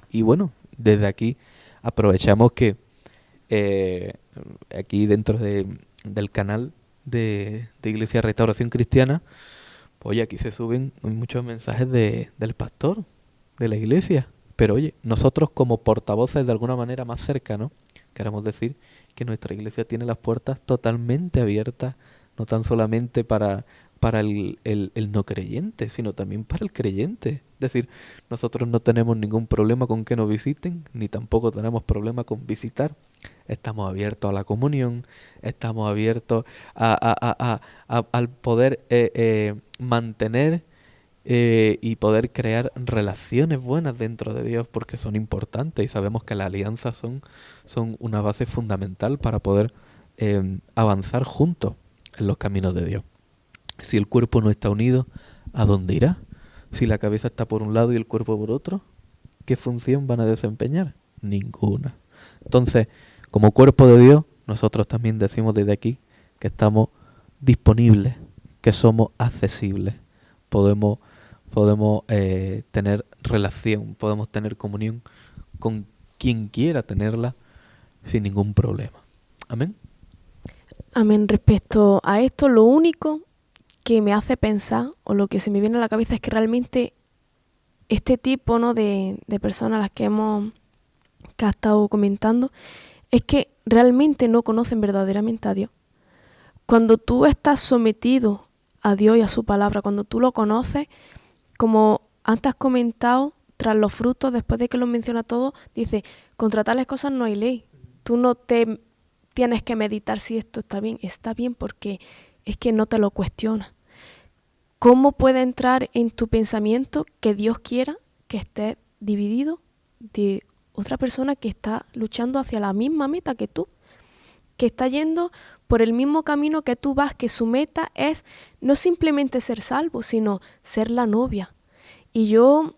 y bueno, desde aquí aprovechamos que aquí dentro del canal de Iglesia Restauración Cristiana, pues oye, aquí se suben muchos mensajes del pastor, de la iglesia. Pero oye, nosotros como portavoces de alguna manera más cercanos, queremos decir que nuestra iglesia tiene las puertas totalmente abiertas, no tan solamente para el no creyente, sino también para el creyente. Es decir, nosotros no tenemos ningún problema con que nos visiten, ni tampoco tenemos problema con visitar. Estamos abiertos a la comunión, estamos abiertos al poder mantener y poder crear relaciones buenas dentro de Dios, porque son importantes y sabemos que las alianzas son una base fundamental para poder avanzar juntos en los caminos de Dios. Si el cuerpo no está unido, ¿a dónde irá? Si la cabeza está por un lado y el cuerpo por otro, ¿qué función van a desempeñar? Ninguna. Entonces, como cuerpo de Dios, nosotros también decimos desde aquí que estamos disponibles, que somos accesibles. Podemos tener relación, podemos tener comunión con quien quiera tenerla sin ningún problema. Amén. Amén. Respecto a esto, lo único que me hace pensar, o lo que se me viene a la cabeza, es que realmente este tipo, ¿no?, de personas a las que has estado comentando, es que realmente no conocen verdaderamente a Dios. Cuando tú estás sometido a Dios y a su palabra, cuando tú lo conoces, como antes has comentado, tras los frutos, después de que lo menciona todo, dice, contra tales cosas no hay ley. Tú no te tienes que meditar si esto está bien porque es que no te lo cuestionas. ¿Cómo puede entrar en tu pensamiento que Dios quiera que estés dividido de otra persona que está luchando hacia la misma meta que tú? Que está yendo por el mismo camino que tú vas, que su meta es no simplemente ser salvo, sino ser la novia. Y yo,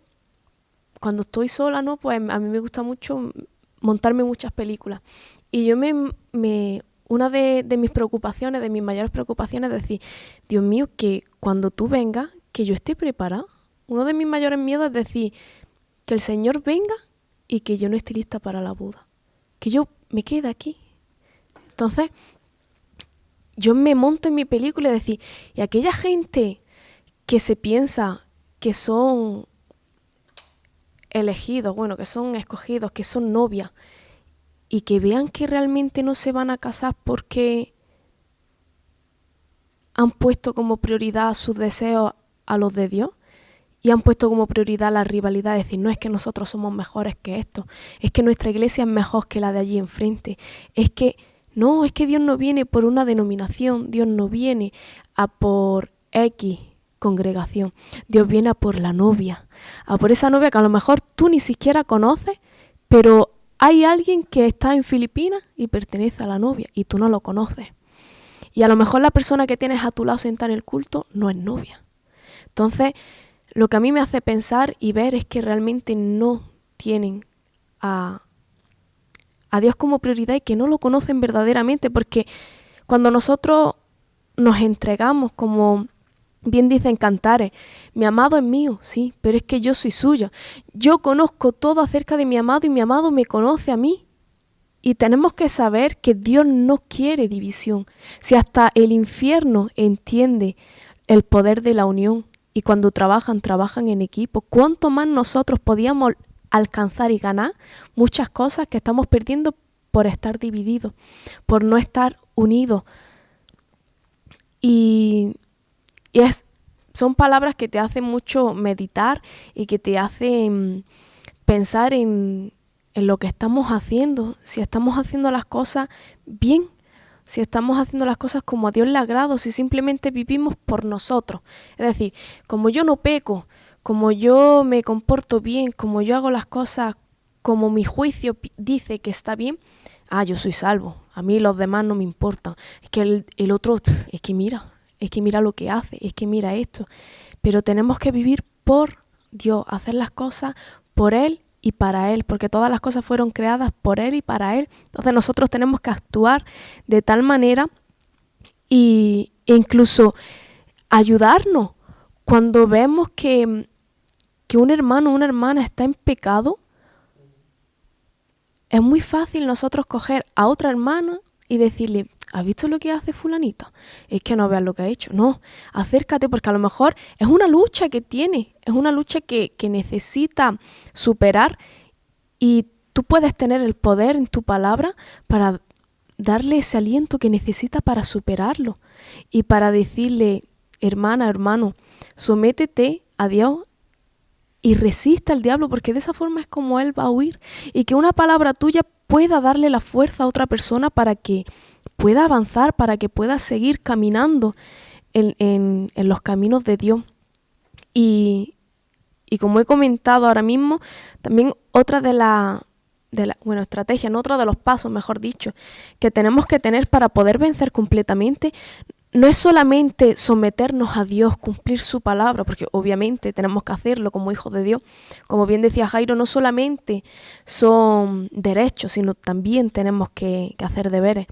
cuando estoy sola, ¿no? Pues a mí me gusta mucho montarme muchas películas. Y yo una de mis preocupaciones, de mis mayores preocupaciones, es decir, Dios mío, que cuando tú vengas, que yo esté preparada. Uno de mis mayores miedos es decir, que el Señor venga y que yo no esté lista para la boda. Que yo me quede aquí. Entonces, yo me monto en mi película y decir, y aquella gente que se piensa que son elegidos, bueno, que son escogidos, que son novias, y que vean que realmente no se van a casar porque han puesto como prioridad sus deseos a los de Dios y han puesto como prioridad la rivalidad, es decir, no es que nosotros somos mejores que esto, es que nuestra iglesia es mejor que la de allí enfrente, es que Dios no viene por una denominación, Dios no viene a por X congregación, Dios viene a por la novia, a por esa novia que a lo mejor tú ni siquiera conoces, pero hay alguien que está en Filipinas y pertenece a la novia y tú no lo conoces. Y a lo mejor la persona que tienes a tu lado sentada en el culto no es novia. Entonces, lo que a mí me hace pensar y ver es que realmente no tienen a Dios como prioridad y que no lo conocen verdaderamente, porque cuando nosotros nos entregamos, como bien dicen Cantares, mi amado es mío, sí, pero es que yo soy suyo. Yo conozco todo acerca de mi amado y mi amado me conoce a mí. Y tenemos que saber que Dios no quiere división. Si hasta el infierno entiende el poder de la unión y cuando trabajan en equipo, ¿cuánto más nosotros podíamos alcanzar y ganar muchas cosas que estamos perdiendo por estar divididos, por no estar unidos? Y son palabras que te hacen mucho meditar y que te hacen pensar en lo que estamos haciendo, si estamos haciendo las cosas bien, si estamos haciendo las cosas como a Dios le agrada, si simplemente vivimos por nosotros. Es decir, como yo no peco, como yo me comporto bien, como yo hago las cosas como mi juicio dice que está bien, yo soy salvo, a mí los demás no me importan. Es que el otro, es que mira lo que hace, es que mira esto. Pero tenemos que vivir por Dios, hacer las cosas por Él y para Él, porque todas las cosas fueron creadas por Él y para Él. Entonces nosotros tenemos que actuar de tal manera e incluso ayudarnos cuando vemos que un hermano o una hermana está en pecado. Es muy fácil nosotros coger a otra hermana y decirle, ¿has visto lo que hace fulanita? Es que no veas lo que ha hecho. No, acércate porque a lo mejor es una lucha que tiene, es una lucha que necesita superar y tú puedes tener el poder en tu palabra para darle ese aliento que necesita para superarlo y para decirle, hermana, hermano, sométete a Dios y resiste al diablo porque de esa forma es como él va a huir y que una palabra tuya pueda darle la fuerza a otra persona para que pueda avanzar, para que pueda seguir caminando en los caminos de Dios. Y como he comentado ahora mismo, también otra estrategia, no otro de los pasos, mejor dicho, que tenemos que tener para poder vencer completamente, no es solamente someternos a Dios, cumplir su palabra, porque obviamente tenemos que hacerlo como hijos de Dios. Como bien decía Jairo, no solamente son derechos, sino también tenemos que hacer deberes.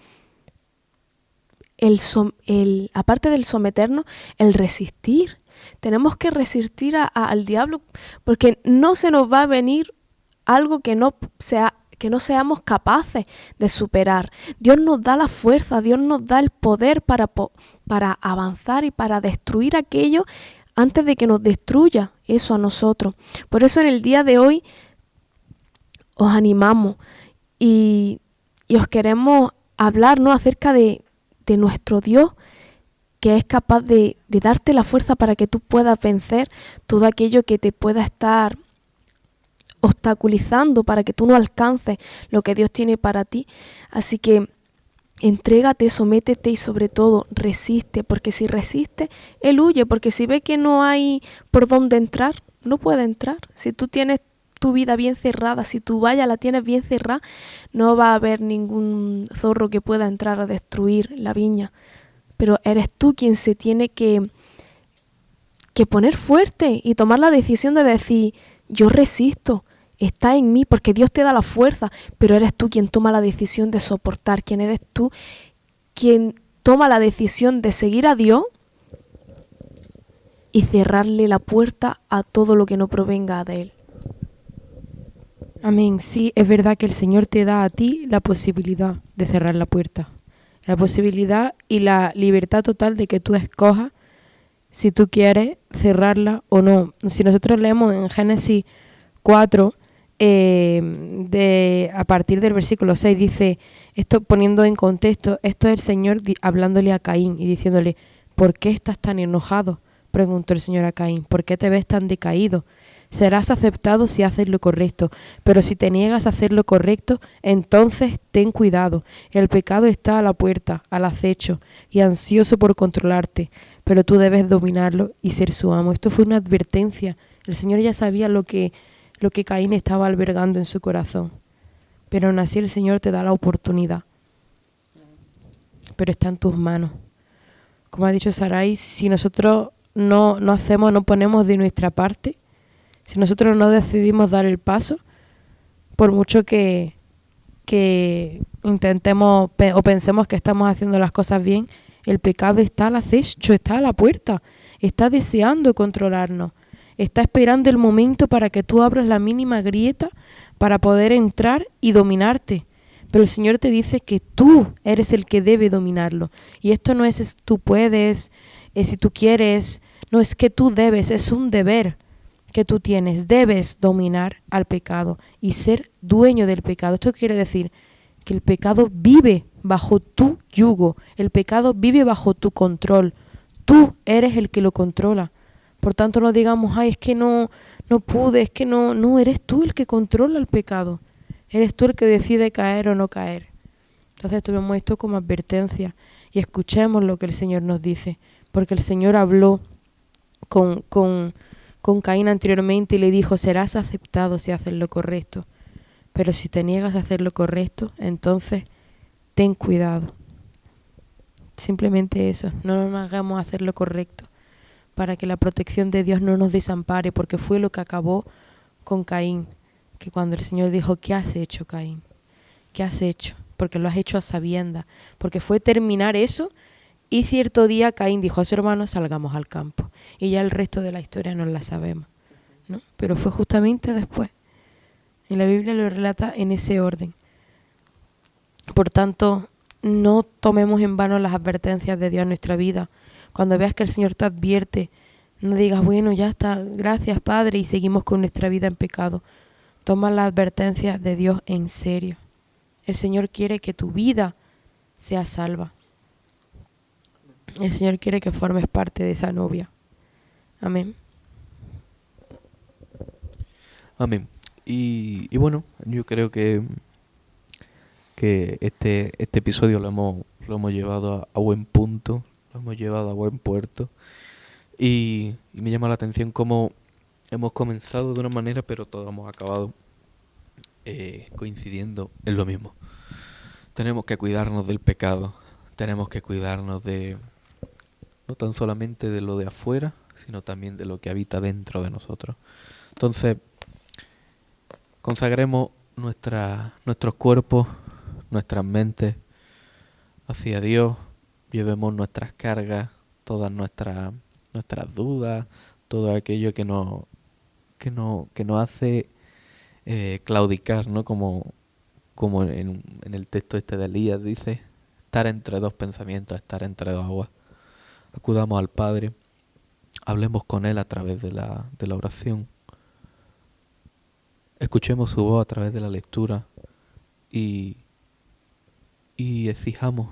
Aparte del someternos, el resistir. Tenemos que resistir al diablo porque no se nos va a venir algo que no seamos capaces de superar. Dios nos da la fuerza, Dios nos da el poder para avanzar y para destruir aquello antes de que nos destruya eso a nosotros. Por eso en el día de hoy os animamos y os queremos hablar, ¿no?, acerca de nuestro Dios, que es capaz de darte la fuerza para que tú puedas vencer todo aquello que te pueda estar obstaculizando para que tú no alcances lo que Dios tiene para ti. Así que entrégate, sométete y sobre todo resiste, porque si resiste, él huye, porque si ve que no hay por dónde entrar, no puede entrar. Si tú tienes tu vida bien cerrada, si tu valla la tienes bien cerrada, no va a haber ningún zorro que pueda entrar a destruir la viña. Pero eres tú quien se tiene que poner fuerte y tomar la decisión de decir, yo resisto, está en mí, porque Dios te da la fuerza, pero eres tú quien toma la decisión de soportar, quien eres tú quien toma la decisión de seguir a Dios y cerrarle la puerta a todo lo que no provenga de Él. Amén. Sí, es verdad que el Señor te da a ti la posibilidad de cerrar la puerta. La posibilidad y la libertad total de que tú escojas si tú quieres cerrarla o no. Si nosotros leemos en Génesis 4, a partir del versículo 6, dice, esto poniendo en contexto, esto es el Señor hablándole a Caín y diciéndole, ¿por qué estás tan enojado?, preguntó el Señor a Caín, ¿por qué te ves tan decaído? Serás aceptado si haces lo correcto, pero si te niegas a hacer lo correcto, entonces ten cuidado. El pecado está a la puerta, al acecho, y ansioso por controlarte, pero tú debes dominarlo y ser su amo. Esto fue una advertencia. El Señor ya sabía lo que Caín estaba albergando en su corazón, pero aún así el Señor te da la oportunidad. Pero está en tus manos. Como ha dicho Sarai, si nosotros no ponemos de nuestra parte, si nosotros no decidimos dar el paso, por mucho que intentemos o pensemos que estamos haciendo las cosas bien, el pecado está al acecho, está a la puerta, está deseando controlarnos, está esperando el momento para que tú abras la mínima grieta para poder entrar y dominarte. Pero el Señor te dice que tú eres el que debe dominarlo. Y esto no es tú puedes, si tú quieres, no es que tú debes, es un deber que tú tienes. Debes dominar al pecado y ser dueño del pecado. Esto quiere decir que el pecado vive bajo tu yugo, el pecado vive bajo tu control. Tú eres el que lo controla. Por tanto, no digamos, ay, es que no pude, es que no, eres tú el que controla el pecado. Eres tú el que decide caer o no caer. Entonces tomemos esto como advertencia y escuchemos lo que el Señor nos dice, porque el Señor habló con Caín anteriormente y le dijo, serás aceptado si haces lo correcto, pero si te niegas a hacer lo correcto, entonces ten cuidado. Simplemente eso, no nos hagamos hacer lo correcto para que la protección de Dios no nos desampare, porque fue lo que acabó con Caín, que cuando el Señor dijo, ¿qué has hecho, Caín? ¿Qué has hecho? Porque lo has hecho a sabiendas, porque fue terminar eso. Y cierto día Caín dijo a su hermano, salgamos al campo. Y ya el resto de la historia no la sabemos, ¿no? Pero fue justamente después. Y la Biblia lo relata en ese orden. Por tanto, no tomemos en vano las advertencias de Dios en nuestra vida. Cuando veas que el Señor te advierte, no digas, bueno, ya está, gracias Padre, y seguimos con nuestra vida en pecado. Toma las advertencias de Dios en serio. El Señor quiere que tu vida sea salva. El Señor quiere que formes parte de esa novia. Amén. Amén. Y bueno, yo creo que este episodio lo hemos llevado a buen punto, lo hemos llevado a buen puerto. Y me llama la atención cómo hemos comenzado de una manera, pero todos hemos acabado coincidiendo en lo mismo. Tenemos que cuidarnos del pecado, tenemos que cuidarnos de no tan solamente de lo de afuera, sino también de lo que habita dentro de nosotros. Entonces, consagremos nuestros cuerpos, nuestras mentes hacia Dios, llevemos nuestras cargas, todas nuestras dudas, todo aquello que nos hace claudicar, ¿no? Como en el texto este de Elías dice, estar entre dos pensamientos, estar entre dos aguas. Acudamos al Padre, hablemos con Él a través de la oración, escuchemos su voz a través de la lectura y exijamos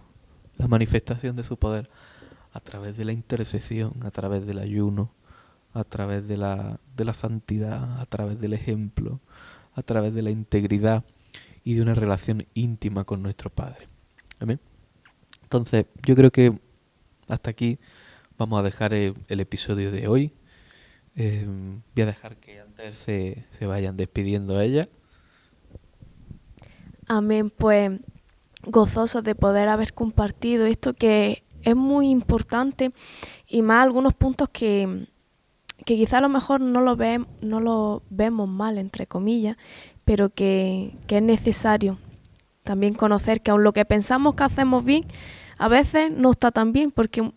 la manifestación de su poder a través de la intercesión, a través del ayuno, a través de la santidad, a través del ejemplo, a través de la integridad y de una relación íntima con nuestro Padre. Amén. Entonces, yo creo que hasta aquí vamos a dejar el episodio de hoy. Voy a dejar que antes se vayan despidiendo a ella. Amén, pues gozosos de poder haber compartido esto que es muy importante y más algunos puntos que quizá a lo mejor no lo vemos mal, entre comillas, pero que es necesario también conocer que aun lo que pensamos que hacemos bien, a veces no está tan bien, porque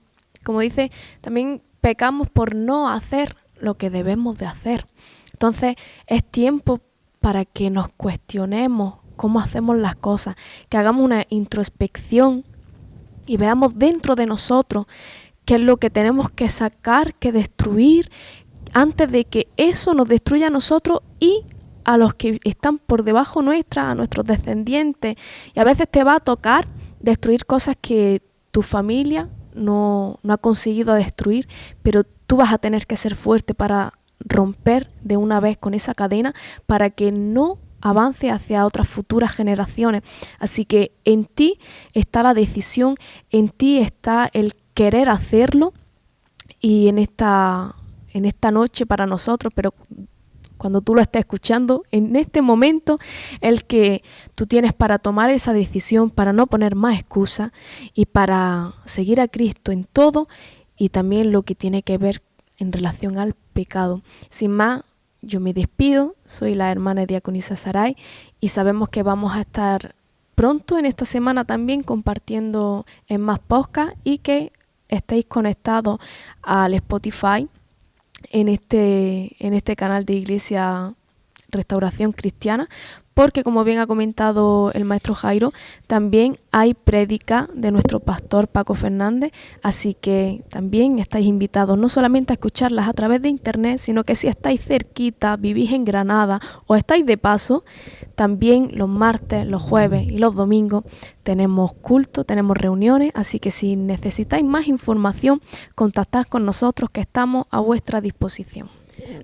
como dice, también pecamos por no hacer lo que debemos de hacer. Entonces es tiempo para que nos cuestionemos cómo hacemos las cosas, que hagamos una introspección y veamos dentro de nosotros qué es lo que tenemos que sacar, que destruir, antes de que eso nos destruya a nosotros y a los que están por debajo nuestra, a nuestros descendientes. Y a veces te va a tocar destruir cosas que tu familia no ha conseguido destruir, pero tú vas a tener que ser fuerte para romper de una vez con esa cadena para que no avance hacia otras futuras generaciones. Así que en ti está la decisión, en ti está el querer hacerlo, y en esta noche para nosotros, pero cuando tú lo estés escuchando, en este momento, el que tú tienes para tomar esa decisión, para no poner más excusas y para seguir a Cristo en todo, y también lo que tiene que ver en relación al pecado. Sin más, yo me despido, soy la hermana diaconisa Saray y sabemos que vamos a estar pronto en esta semana también compartiendo en más podcasts y que estéis conectados al Spotify en este canal de Iglesia Restauración Cristiana, porque como bien ha comentado el maestro Jairo, también hay prédica de nuestro pastor Paco Fernández, así que también estáis invitados no solamente a escucharlas a través de internet, sino que si estáis cerquita, vivís en Granada o estáis de paso, también los martes, los jueves y los domingos tenemos culto, tenemos reuniones, así que si necesitáis más información, contactad con nosotros que estamos a vuestra disposición.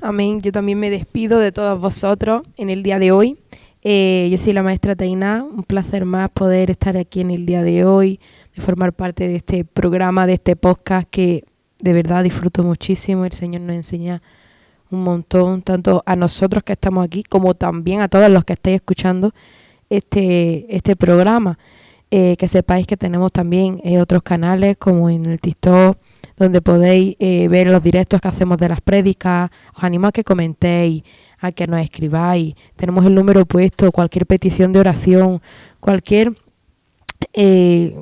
Amén. Yo también me despido de todos vosotros en el día de hoy. Yo soy la maestra Tainá, un placer más poder estar aquí en el día de hoy, de formar parte de este programa, de este podcast que de verdad disfruto muchísimo. El Señor nos enseña un montón, tanto a nosotros que estamos aquí, como también a todos los que estáis escuchando este programa. Que sepáis que tenemos también otros canales como en el TikTok, donde podéis ver los directos que hacemos de las prédicas. Os animo a que comentéis, a que nos escribáis. Tenemos el número puesto, cualquier petición de oración, cualquier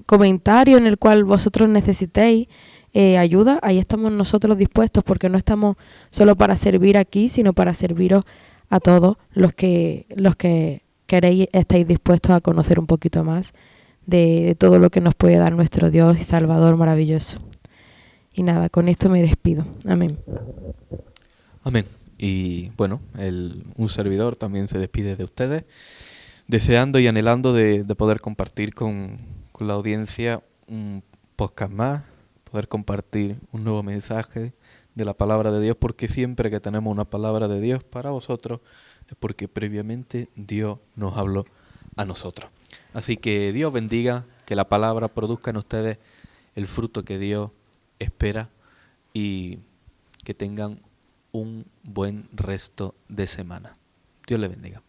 comentario en el cual vosotros necesitéis ayuda. Ahí estamos nosotros dispuestos, porque no estamos solo para servir aquí, sino para serviros a todos los que queréis, estáis dispuestos a conocer un poquito más de todo lo que nos puede dar nuestro Dios y Salvador maravilloso. Y nada, con esto me despido. Amén. Amén. Y bueno, un servidor también se despide de ustedes, deseando y anhelando de poder compartir con la audiencia un podcast más, poder compartir un nuevo mensaje de la palabra de Dios, porque siempre que tenemos una palabra de Dios para vosotros es porque previamente Dios nos habló a nosotros. Así que Dios bendiga, que la palabra produzca en ustedes el fruto que Dios espera y que tengan un buen resto de semana. Dios les bendiga.